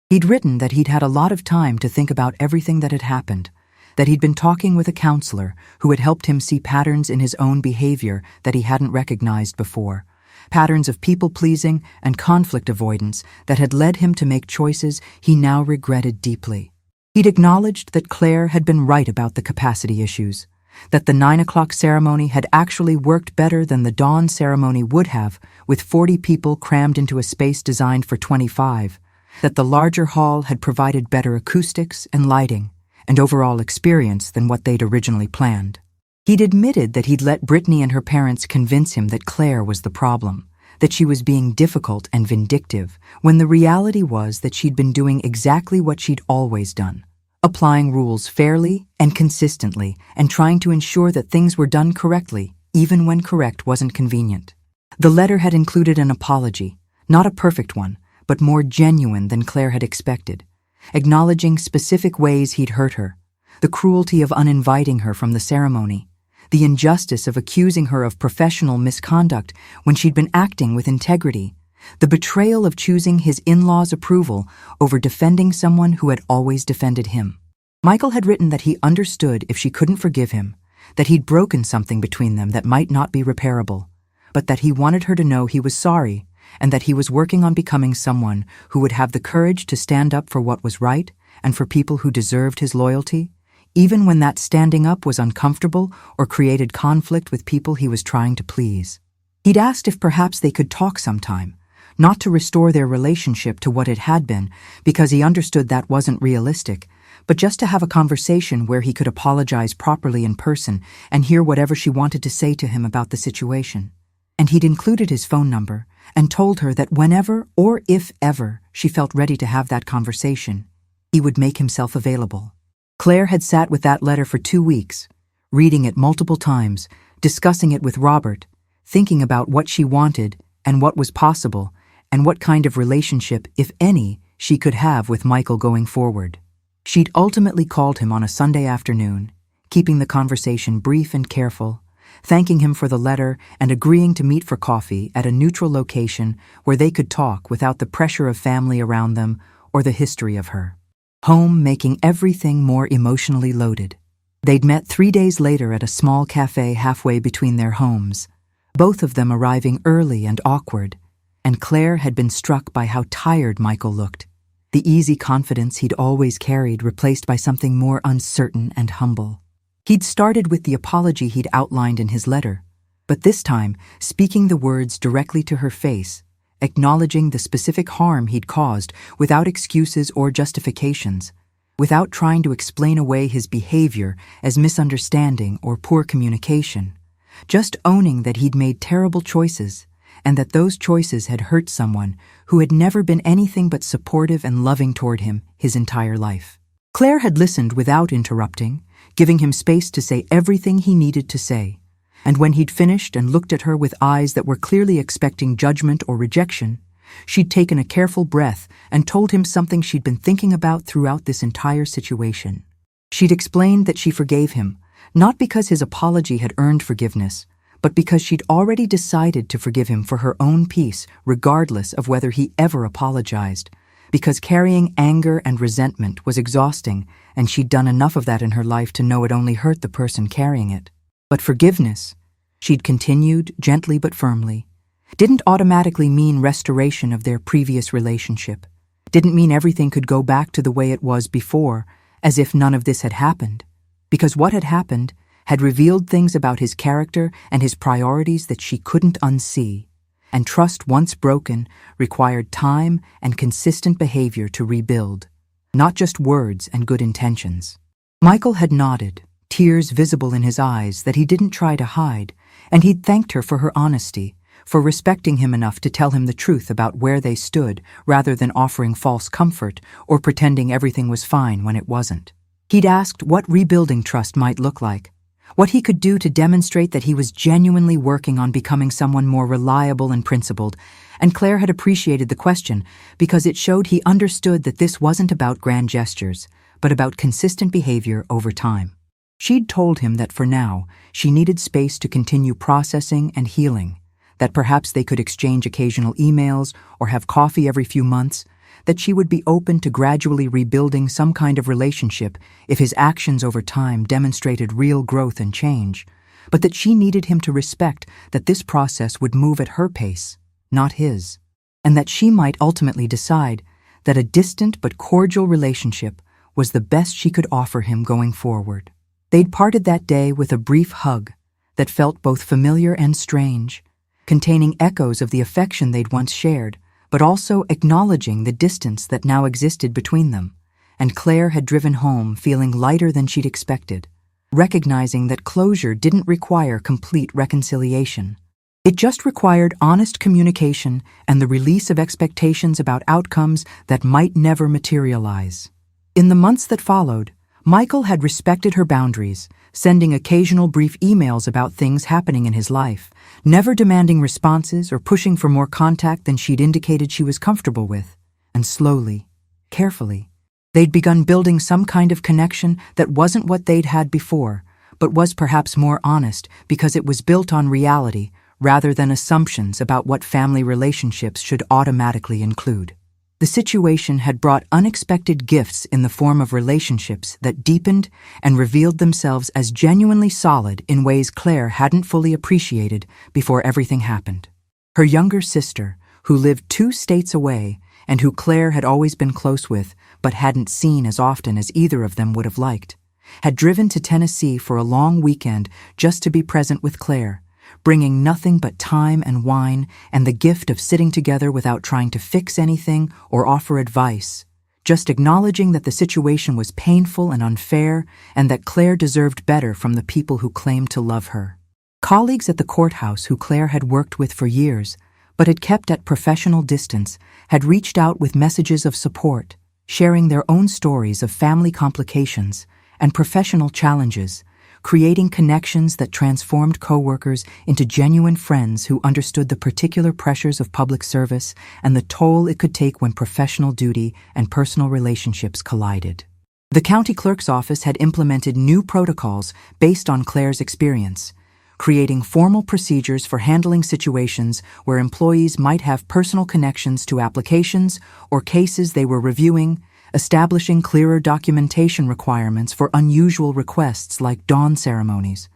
He'd written that he'd had a lot of time to think about everything that had happened, that he'd been talking with a counselor who had helped him see patterns in his own behavior that he hadn't recognized before, patterns of people-pleasing and conflict avoidance that had led him to make choices he now regretted deeply. He'd acknowledged that Claire had been right about the capacity issues, that the 9 o'clock ceremony had actually worked better than the dawn ceremony would have, with 40 people crammed into a space designed for 25, that the larger hall had provided better acoustics and lighting and overall experience than what they'd originally planned. He'd admitted that he'd let Brittany and her parents convince him that Claire was the problem, that she was being difficult and vindictive, when the reality was that she'd been doing exactly what she'd always done, applying rules fairly and consistently and trying to ensure that things were done correctly, even when correct wasn't convenient. The letter had included an apology, not a perfect one, but more genuine than Claire had expected, acknowledging specific ways he'd hurt her, the cruelty of uninviting her from the ceremony, the injustice of accusing her of professional misconduct when she'd been acting with integrity, the betrayal of choosing his in-laws' approval over defending someone who had always defended him. Michael had written that he understood if she couldn't forgive him, that he'd broken something between them that might not be repairable, but that he wanted her to know he was sorry and that he was working on becoming someone who would have the courage to stand up for what was right and for people who deserved his loyalty, even when that standing up was uncomfortable or created conflict with people he was trying to please. He'd asked if perhaps they could talk sometime, not to restore their relationship to what it had been, because he understood that wasn't realistic, but just to have a conversation where he could apologize properly in person and hear whatever she wanted to say to him about the situation. And he'd included his phone number and told her that whenever or if ever she felt ready to have that conversation, he would make himself available. Claire had sat with that letter for 2 weeks, reading it multiple times, discussing it with Robert, thinking about what she wanted and what was possible, and what kind of relationship, if any, she could have with Michael going forward. She'd ultimately called him on a Sunday afternoon, keeping the conversation brief and careful, thanking him for the letter and agreeing to meet for coffee at a neutral location where they could talk without the pressure of family around them or the history of her. Home making everything more emotionally loaded. They'd met 3 days later at a small cafe halfway between their homes, both of them arriving early and awkward, and Claire had been struck by how tired Michael looked, the easy confidence he'd always carried replaced by something more uncertain and humble. He'd started with the apology he'd outlined in his letter, but this time speaking the words directly to her face, acknowledging the specific harm he'd caused without excuses or justifications, without trying to explain away his behavior as misunderstanding or poor communication, just owning that he'd made terrible choices and that those choices had hurt someone who had never been anything but supportive and loving toward him his entire life. Claire had listened without interrupting, giving him space to say everything he needed to say, and when he'd finished and looked at her with eyes that were clearly expecting judgment or rejection, she'd taken a careful breath and told him something she'd been thinking about throughout this entire situation. She'd explained that she forgave him, not because his apology had earned forgiveness, but because she'd already decided to forgive him for her own peace, regardless of whether he ever apologized, because carrying anger and resentment was exhausting, and she'd done enough of that in her life to know it only hurt the person carrying it. But forgiveness, she'd continued gently but firmly, didn't automatically mean restoration of their previous relationship, didn't mean everything could go back to the way it was before, as if none of this had happened, because what had happened had revealed things about his character and his priorities that she couldn't unsee, and trust once broken required time and consistent behavior to rebuild, not just words and good intentions. Michael had nodded, tears visible in his eyes that he didn't try to hide, and he'd thanked her for her honesty, for respecting him enough to tell him the truth about where they stood rather than offering false comfort or pretending everything was fine when it wasn't. He'd asked what rebuilding trust might look like, what he could do to demonstrate that he was genuinely working on becoming someone more reliable and principled, and Claire had appreciated the question because it showed he understood that this wasn't about grand gestures, but about consistent behavior over time. She'd told him that for now, she needed space to continue processing and healing, that perhaps they could exchange occasional emails or have coffee every few months, that she would be open to gradually rebuilding some kind of relationship if his actions over time demonstrated real growth and change, but that she needed him to respect that this process would move at her pace, not his, and that she might ultimately decide that a distant but cordial relationship was the best she could offer him going forward. They'd parted that day with a brief hug that felt both familiar and strange, containing echoes of the affection they'd once shared, but also acknowledging the distance that now existed between them, and Claire had driven home feeling lighter than she'd expected, recognizing that closure didn't require complete reconciliation. It just required honest communication and the release of expectations about outcomes that might never materialize. In the months that followed, Michael had respected her boundaries, sending occasional brief emails about things happening in his life, never demanding responses or pushing for more contact than she'd indicated she was comfortable with. And slowly, carefully, they'd begun building some kind of connection that wasn't what they'd had before, but was perhaps more honest because it was built on reality rather than assumptions about what family relationships should automatically include. The situation had brought unexpected gifts in the form of relationships that deepened and revealed themselves as genuinely solid in ways Claire hadn't fully appreciated before everything happened. Her younger sister, who lived 2 states away and who Claire had always been close with but hadn't seen as often as either of them would have liked, had driven to Tennessee for a long weekend just to be present with Claire, bringing nothing but time and wine and the gift of sitting together without trying to fix anything or offer advice, just acknowledging that the situation was painful and unfair and that Claire deserved better from the people who claimed to love her. Colleagues at the courthouse who Claire had worked with for years, but had kept at professional distance, had reached out with messages of support, sharing their own stories of family complications and professional challenges, creating connections that transformed coworkers into genuine friends who understood the particular pressures of public service and the toll it could take when professional duty and personal relationships collided. The county clerk's office had implemented new protocols based on Claire's experience, creating formal procedures for handling situations where employees might have personal connections to applications or cases they were reviewing, establishing clearer documentation requirements for unusual requests like dawn ceremonies,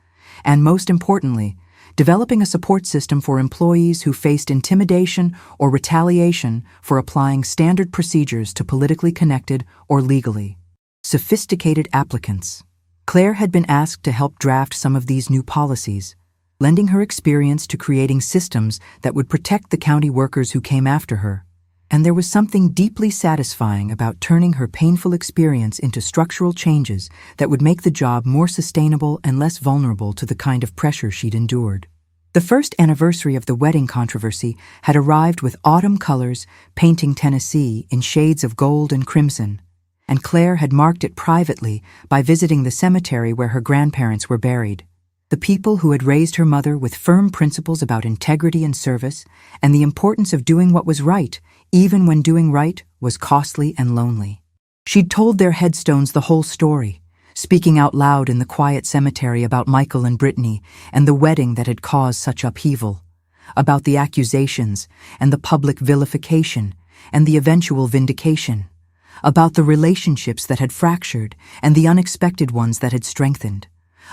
and most importantly, developing a support system for employees who faced intimidation or retaliation for applying standard procedures to politically connected or legally sophisticated applicants. Claire had been asked to help draft some of these new policies, lending her experience to creating systems that would protect the county workers who came after her. And there was something deeply satisfying about turning her painful experience into structural changes that would make the job more sustainable and less vulnerable to the kind of pressure she'd endured. The first anniversary of the wedding controversy had arrived with autumn colors painting Tennessee in shades of gold and crimson, and Claire had marked it privately by visiting the cemetery where her grandparents were buried. The people who had raised her mother with firm principles about integrity and service and the importance of doing what was right, even when doing right was costly and lonely. She'd told their headstones the whole story, speaking out loud in the quiet cemetery about Michael and Brittany and the wedding that had caused such upheaval, about the accusations and the public vilification and the eventual vindication, about the relationships that had fractured and the unexpected ones that had strengthened,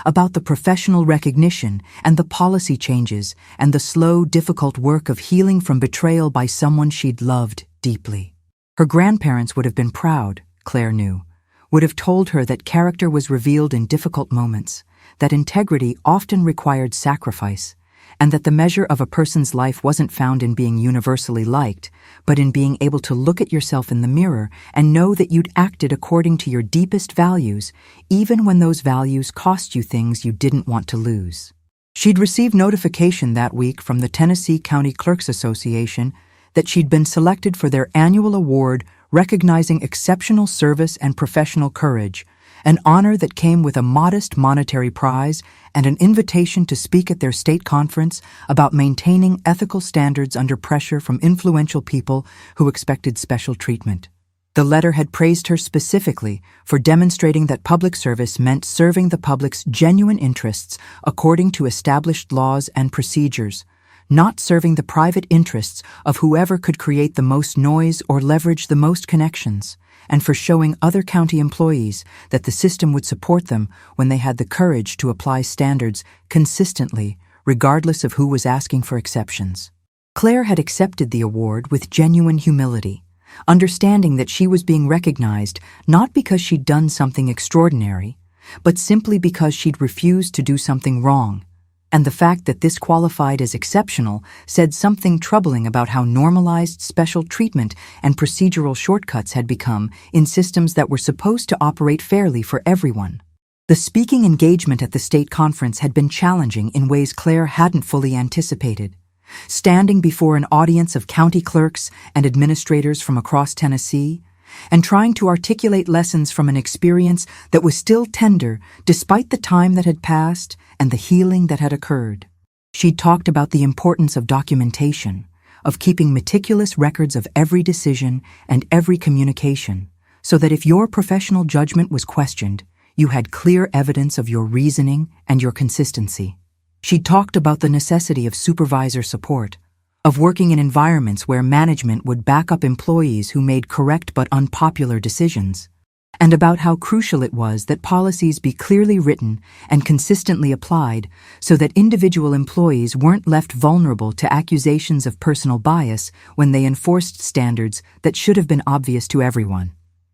about the professional recognition and the policy changes and the slow, difficult work of healing from betrayal by someone she'd loved deeply. Her grandparents would have been proud, Claire knew, would have told her that character was revealed in difficult moments, that integrity often required sacrifice, and that the measure of a person's life wasn't found in being universally liked, but in being able to look at yourself in the mirror and know that you'd acted according to your deepest values, even when those values cost you things you didn't want to lose. She'd received notification that week from the Tennessee County Clerks Association that she'd been selected for their annual award recognizing exceptional service and professional courage, an honor that came with a modest monetary prize and an invitation to speak at their state conference about maintaining ethical standards under pressure from influential people who expected special treatment. The letter had praised her specifically for demonstrating that public service meant serving the public's genuine interests according to established laws and procedures, not serving the private interests of whoever could create the most noise or leverage the most connections, and for showing other county employees that the system would support them when they had the courage to apply standards consistently, regardless of who was asking for exceptions. Claire had accepted the award with genuine humility, understanding that she was being recognized not because she'd done something extraordinary, but simply because she'd refused to do something wrong. And the fact that this qualified as exceptional said something troubling about how normalized special treatment and procedural shortcuts had become in systems that were supposed to operate fairly for everyone. The speaking engagement at the state conference had been challenging in ways Claire hadn't fully anticipated. Standing before an audience of county clerks and administrators from across Tennessee, and trying to articulate lessons from an experience that was still tender despite the time that had passed and the healing that had occurred. She'd talked about the importance of documentation, of keeping meticulous records of every decision and every communication, so that if your professional judgment was questioned, you had clear evidence of your reasoning and your consistency. She talked about the necessity of supervisor support, of working in environments where management would back up employees who made correct but unpopular decisions, and about how crucial it was that policies be clearly written and consistently applied so that individual employees weren't left vulnerable to accusations of personal bias when they enforced standards that should have been obvious to everyone.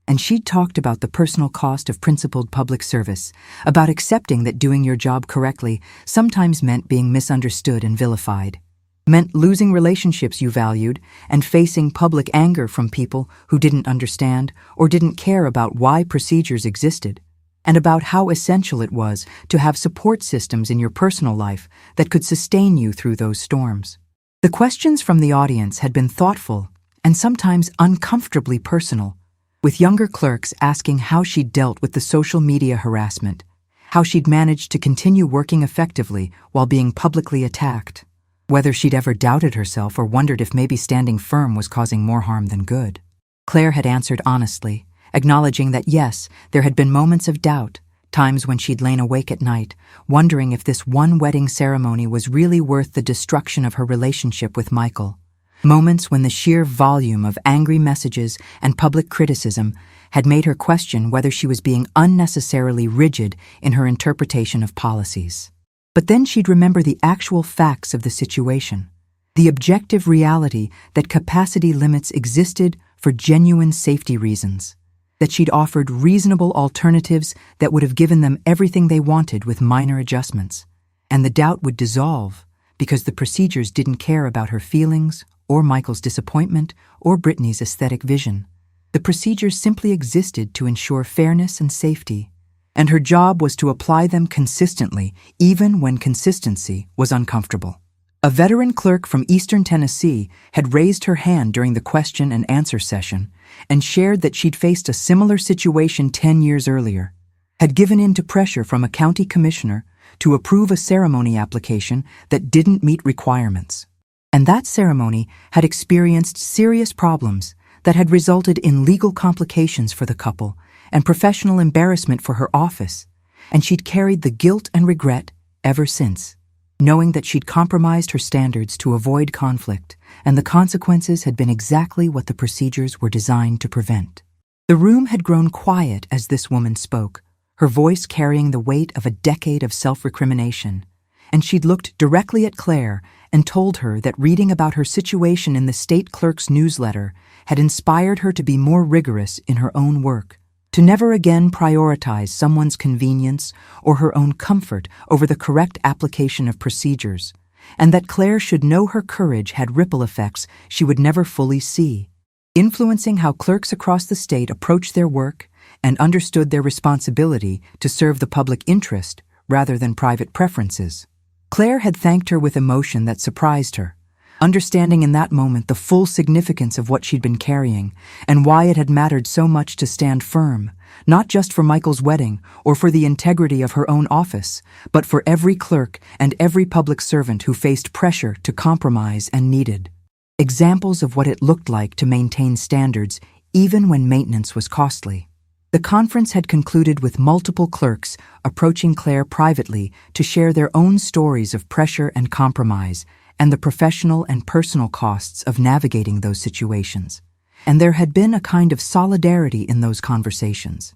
And she talked about the personal cost of principled public service, about accepting that doing your job correctly sometimes meant being misunderstood and vilified, meant losing relationships you valued and facing public anger from people who didn't understand or didn't care about why procedures existed, and about how essential it was to have support systems in your personal life that could sustain you through those storms. The questions from the audience had been thoughtful and sometimes uncomfortably personal, with younger clerks asking how she'd dealt with the social media harassment, how she'd managed to continue working effectively while being publicly attacked, whether she'd ever doubted herself or wondered if maybe standing firm was causing more harm than good. Claire had answered honestly, acknowledging that yes, there had been moments of doubt, times when she'd lain awake at night, wondering if this one wedding ceremony was really worth the destruction of her relationship with Michael. Moments when the sheer volume of angry messages and public criticism had made her question whether she was being unnecessarily rigid in her interpretation of policies. But then she'd remember the actual facts of the situation, the objective reality that capacity limits existed for genuine safety reasons, that she'd offered reasonable alternatives that would have given them everything they wanted with minor adjustments, and the doubt would dissolve because the procedures didn't care about her feelings or Michael's disappointment or Brittany's aesthetic vision. The procedures simply existed to ensure fairness and safety, and her job was to apply them consistently, even when consistency was uncomfortable. A veteran clerk from Eastern Tennessee had raised her hand during the question and answer session and shared that she'd faced a similar situation 10 years earlier, had given in to pressure from a county commissioner to approve a ceremony application that didn't meet requirements. And that ceremony had experienced serious problems that had resulted in legal complications for the couple and professional embarrassment for her office, and she'd carried the guilt and regret ever since, knowing that she'd compromised her standards to avoid conflict, and the consequences had been exactly what the procedures were designed to prevent. The room had grown quiet as this woman spoke, her voice carrying the weight of a decade of self-recrimination, and she'd looked directly at Claire and told her that reading about her situation in the state clerk's newsletter had inspired her to be more rigorous in her own work, to never again prioritize someone's convenience or her own comfort over the correct application of procedures, and that Claire should know her courage had ripple effects she would never fully see, influencing how clerks across the state approached their work and understood their responsibility to serve the public interest rather than private preferences. Claire had thanked her with emotion that surprised her, understanding in that moment the full significance of what she'd been carrying and why it had mattered so much to stand firm, not just for Michael's wedding or for the integrity of her own office, but for every clerk and every public servant who faced pressure to compromise and needed examples of what it looked like to maintain standards even when maintenance was costly. The conference had concluded with multiple clerks approaching Claire privately to share their own stories of pressure and compromise and the professional and personal costs of navigating those situations. And there had been a kind of solidarity in those conversations,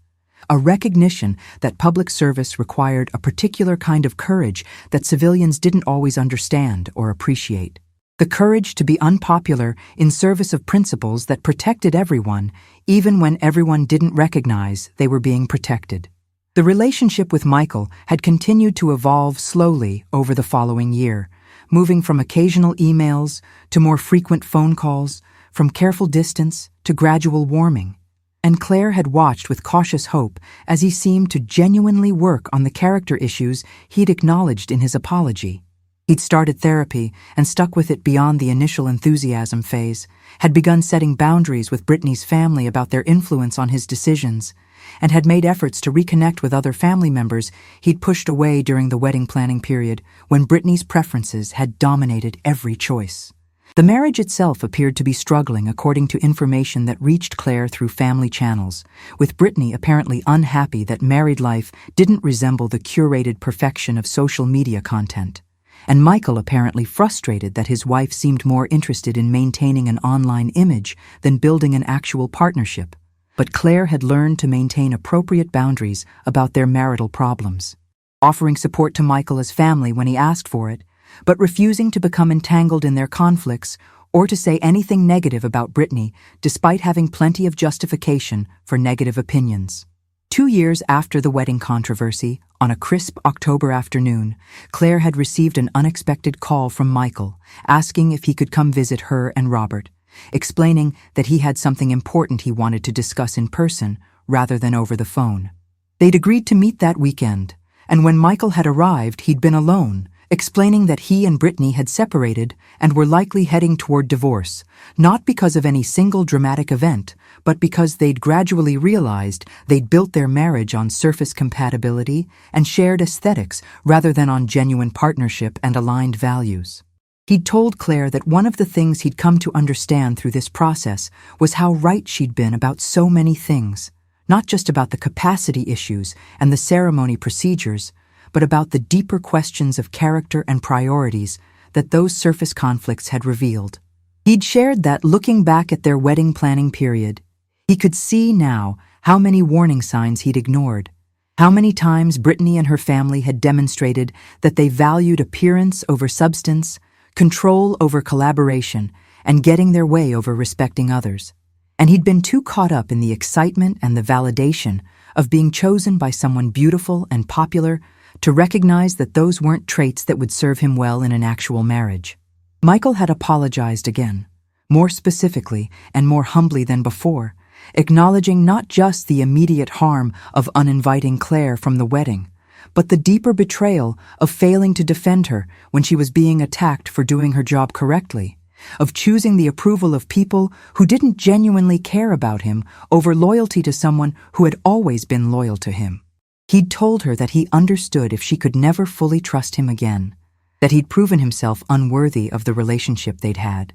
a recognition that public service required a particular kind of courage that civilians didn't always understand or appreciate. The courage to be unpopular in service of principles that protected everyone, even when everyone didn't recognize they were being protected. The relationship with Michael had continued to evolve slowly over the following year, moving from occasional emails to more frequent phone calls, from careful distance to gradual warming. And Claire had watched with cautious hope as he seemed to genuinely work on the character issues he'd acknowledged in his apology. He'd started therapy and stuck with it beyond the initial enthusiasm phase, had begun setting boundaries with Brittany's family about their influence on his decisions, and had made efforts to reconnect with other family members he'd pushed away during the wedding planning period when Brittany's preferences had dominated every choice. The marriage itself appeared to be struggling according to information that reached Claire through family channels, with Brittany apparently unhappy that married life didn't resemble the curated perfection of social media content, and Michael apparently frustrated that his wife seemed more interested in maintaining an online image than building an actual partnership. But Claire had learned to maintain appropriate boundaries about their marital problems, offering support to Michael as family when he asked for it, but refusing to become entangled in their conflicts or to say anything negative about Brittany despite having plenty of justification for negative opinions. 2 years after the wedding controversy, on a crisp October afternoon, Claire had received an unexpected call from Michael, asking if he could come visit her and Robert, explaining that he had something important he wanted to discuss in person rather than over the phone. They'd agreed to meet that weekend, and when Michael had arrived, he'd been alone, explaining that he and Brittany had separated and were likely heading toward divorce, not because of any single dramatic event, but because they'd gradually realized they'd built their marriage on surface compatibility and shared aesthetics rather than on genuine partnership and aligned values. He'd told Claire that one of the things he'd come to understand through this process was how right she'd been about so many things, not just about the capacity issues and the ceremony procedures, but about the deeper questions of character and priorities that those surface conflicts had revealed. He'd shared that, looking back at their wedding planning period, he could see now how many warning signs he'd ignored, how many times Brittany and her family had demonstrated that they valued appearance over substance, control over collaboration, and getting their way over respecting others. And he'd been too caught up in the excitement and the validation of being chosen by someone beautiful and popular to recognize that those weren't traits that would serve him well in an actual marriage. Michael had apologized again, more specifically and more humbly than before, acknowledging not just the immediate harm of uninviting Claire from the wedding, but the deeper betrayal of failing to defend her when she was being attacked for doing her job correctly, of choosing the approval of people who didn't genuinely care about him over loyalty to someone who had always been loyal to him. He'd told her that he understood if she could never fully trust him again, that he'd proven himself unworthy of the relationship they'd had,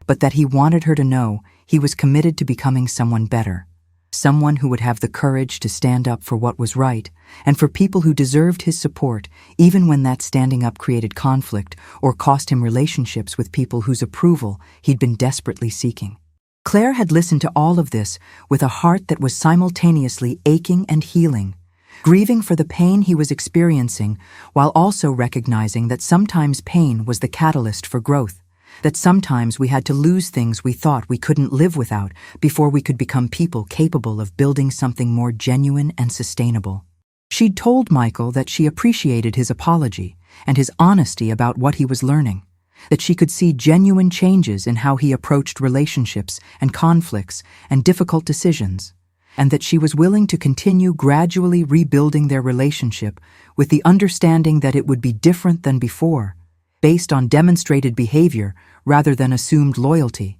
but that he wanted her to know he was committed to becoming someone better, someone who would have the courage to stand up for what was right and for people who deserved his support, even when that standing up created conflict or cost him relationships with people whose approval he'd been desperately seeking. Claire had listened to all of this with a heart that was simultaneously aching and healing, grieving for the pain he was experiencing while also recognizing that sometimes pain was the catalyst for growth, that sometimes we had to lose things we thought we couldn't live without before we could become people capable of building something more genuine and sustainable. She'd told Michael that she appreciated his apology and his honesty about what he was learning, that she could see genuine changes in how he approached relationships and conflicts and difficult decisions, and that she was willing to continue gradually rebuilding their relationship with the understanding that it would be different than before, based on demonstrated behavior rather than assumed loyalty,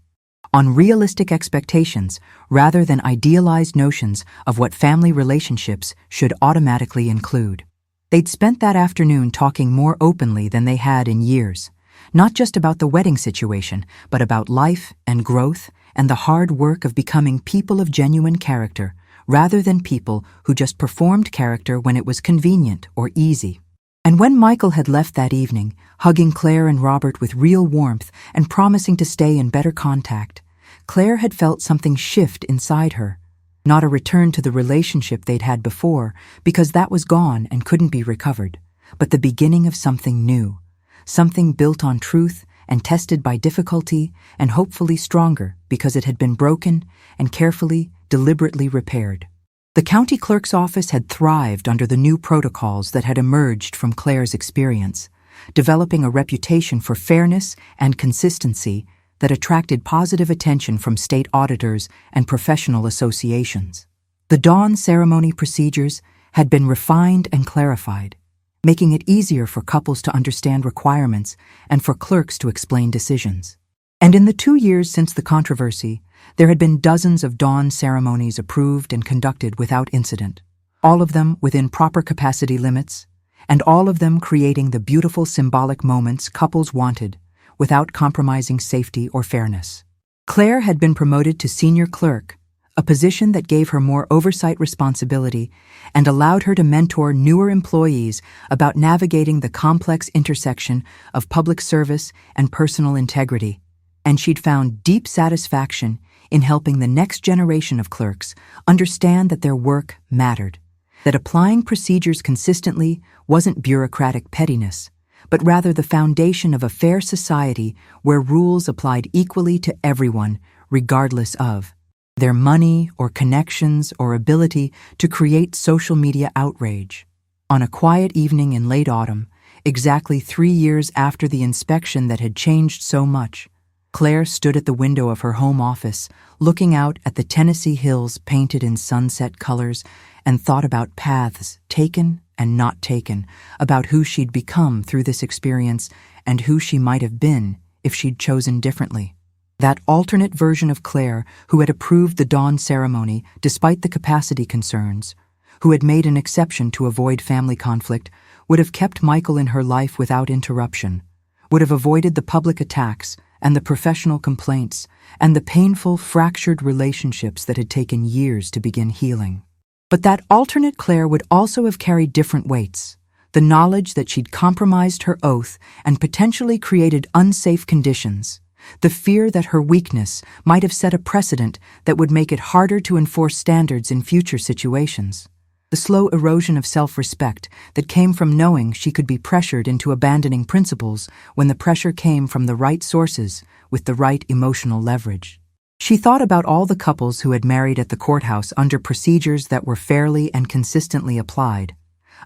on realistic expectations rather than idealized notions of what family relationships should automatically include. They'd spent that afternoon talking more openly than they had in years, not just about the wedding situation, but about life and growth and the hard work of becoming people of genuine character, rather than people who just performed character when it was convenient or easy. And when Michael had left that evening, hugging Claire and Robert with real warmth and promising to stay in better contact, Claire had felt something shift inside her. Not a return to the relationship they'd had before, because that was gone and couldn't be recovered, but the beginning of something new, something built on truth and tested by difficulty and hopefully stronger because it had been broken and carefully, deliberately repaired. The county clerk's office had thrived under the new protocols that had emerged from Claire's experience, developing a reputation for fairness and consistency that attracted positive attention from state auditors and professional associations. The dawn ceremony procedures had been refined and clarified, making it easier for couples to understand requirements and for clerks to explain decisions. And in the 2 years since the controversy, there had been dozens of dawn ceremonies approved and conducted without incident, all of them within proper capacity limits, and all of them creating the beautiful symbolic moments couples wanted without compromising safety or fairness. Claire had been promoted to senior clerk, a position that gave her more oversight responsibility and allowed her to mentor newer employees about navigating the complex intersection of public service and personal integrity. And she'd found deep satisfaction in helping the next generation of clerks understand that their work mattered, that applying procedures consistently wasn't bureaucratic pettiness, but rather the foundation of a fair society where rules applied equally to everyone, regardless of their money or connections or ability to create social media outrage. On a quiet evening in late autumn, exactly 3 years after the inspection that had changed so much, Claire stood at the window of her home office, looking out at the Tennessee hills painted in sunset colors, and thought about paths taken and not taken, about who she'd become through this experience and who she might have been if she'd chosen differently. That alternate version of Claire who had approved the dawn ceremony despite the capacity concerns, who had made an exception to avoid family conflict, would have kept Michael in her life without interruption, would have avoided the public attacks and the professional complaints and the painful, fractured relationships that had taken years to begin healing. But that alternate Claire would also have carried different weights. The knowledge that she'd compromised her oath and potentially created unsafe conditions. The fear that her weakness might have set a precedent that would make it harder to enforce standards in future situations. The slow erosion of self-respect that came from knowing she could be pressured into abandoning principles when the pressure came from the right sources with the right emotional leverage. She thought about all the couples who had married at the courthouse under procedures that were fairly and consistently applied,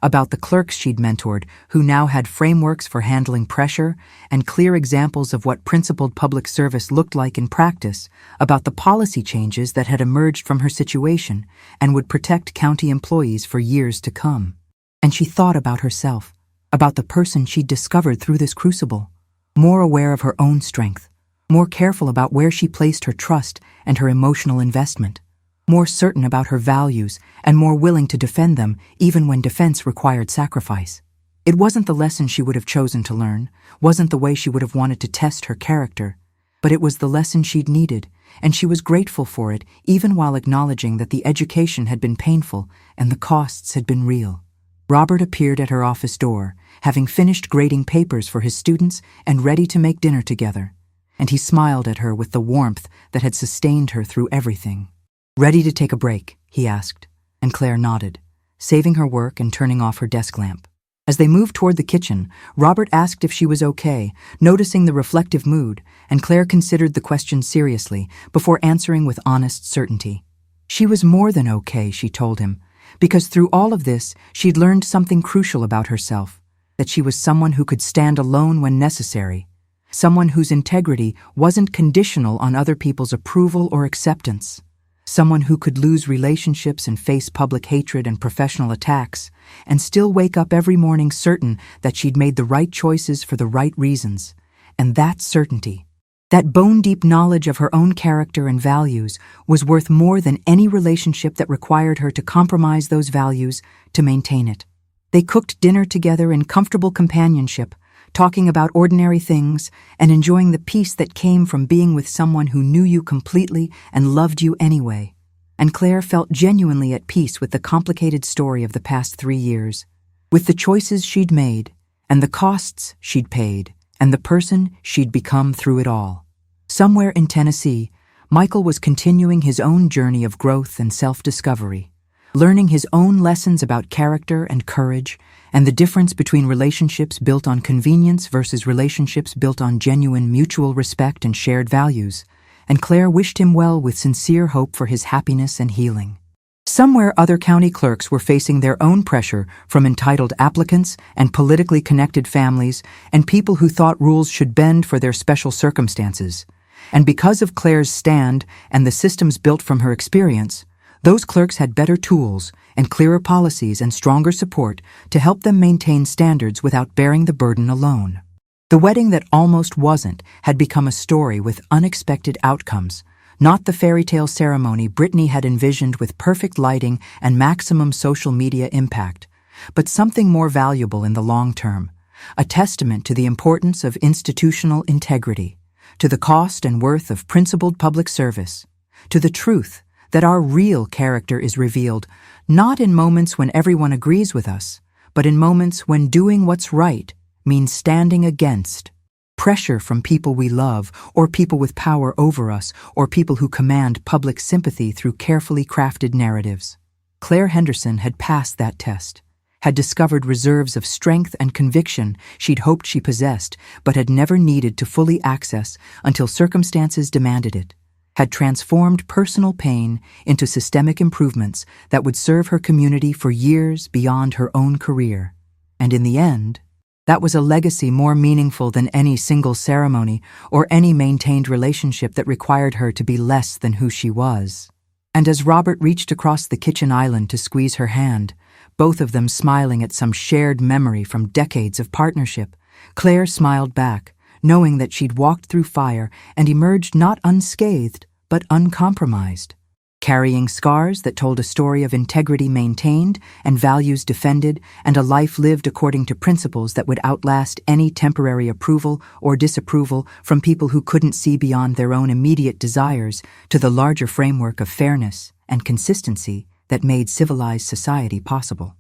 about the clerks she'd mentored who now had frameworks for handling pressure and clear examples of what principled public service looked like in practice, about the policy changes that had emerged from her situation and would protect county employees for years to come. And she thought about herself, about the person she'd discovered through this crucible, more aware of her own strength, more careful about where she placed her trust and her emotional investment, more certain about her values and more willing to defend them even when defense required sacrifice. It wasn't the lesson she would have chosen to learn, wasn't the way she would have wanted to test her character, but it was the lesson she'd needed, and she was grateful for it even while acknowledging that the education had been painful and the costs had been real. Robert appeared at her office door, having finished grading papers for his students and ready to make dinner together, and he smiled at her with the warmth that had sustained her through everything. "Ready to take a break?" he asked, and Claire nodded, saving her work and turning off her desk lamp. As they moved toward the kitchen, Robert asked if she was okay, noticing the reflective mood, and Claire considered the question seriously before answering with honest certainty. She was more than okay, she told him, because through all of this, she'd learned something crucial about herself, that she was someone who could stand alone when necessary, someone whose integrity wasn't conditional on other people's approval or acceptance, Someone who could lose relationships and face public hatred and professional attacks, and still wake up every morning certain that she'd made the right choices for the right reasons. And that certainty, that bone-deep knowledge of her own character and values, was worth more than any relationship that required her to compromise those values to maintain it. They cooked dinner together in comfortable companionship, talking about ordinary things and enjoying the peace that came from being with someone who knew you completely and loved you anyway. And Claire felt genuinely at peace with the complicated story of the past 3 years, with the choices she'd made, and the costs she'd paid, and the person she'd become through it all. Somewhere in Tennessee, Michael was continuing his own journey of growth and self-discovery, learning his own lessons about character and courage, and the difference between relationships built on convenience versus relationships built on genuine mutual respect and shared values, and Claire wished him well with sincere hope for his happiness and healing. Somewhere other county clerks were facing their own pressure from entitled applicants and politically connected families and people who thought rules should bend for their special circumstances. And because of Claire's stand and the systems built from her experience, those clerks had better tools and clearer policies and stronger support to help them maintain standards without bearing the burden alone. The wedding that almost wasn't had become a story with unexpected outcomes, not the fairy tale ceremony Brittany had envisioned with perfect lighting and maximum social media impact, but something more valuable in the long term, a testament to the importance of institutional integrity, to the cost and worth of principled public service, to the truth that our real character is revealed not in moments when everyone agrees with us, but in moments when doing what's right means standing against pressure from people we love, or people with power over us, or people who command public sympathy through carefully crafted narratives. Claire Henderson had passed that test, had discovered reserves of strength and conviction she'd hoped she possessed but had never needed to fully access until circumstances demanded it, had transformed personal pain into systemic improvements that would serve her community for years beyond her own career. And in the end, that was a legacy more meaningful than any single ceremony or any maintained relationship that required her to be less than who she was. And as Robert reached across the kitchen island to squeeze her hand, both of them smiling at some shared memory from decades of partnership, Claire smiled back, knowing that she'd walked through fire and emerged not unscathed, but uncompromised, carrying scars that told a story of integrity maintained and values defended and a life lived according to principles that would outlast any temporary approval or disapproval from people who couldn't see beyond their own immediate desires to the larger framework of fairness and consistency that made civilized society possible.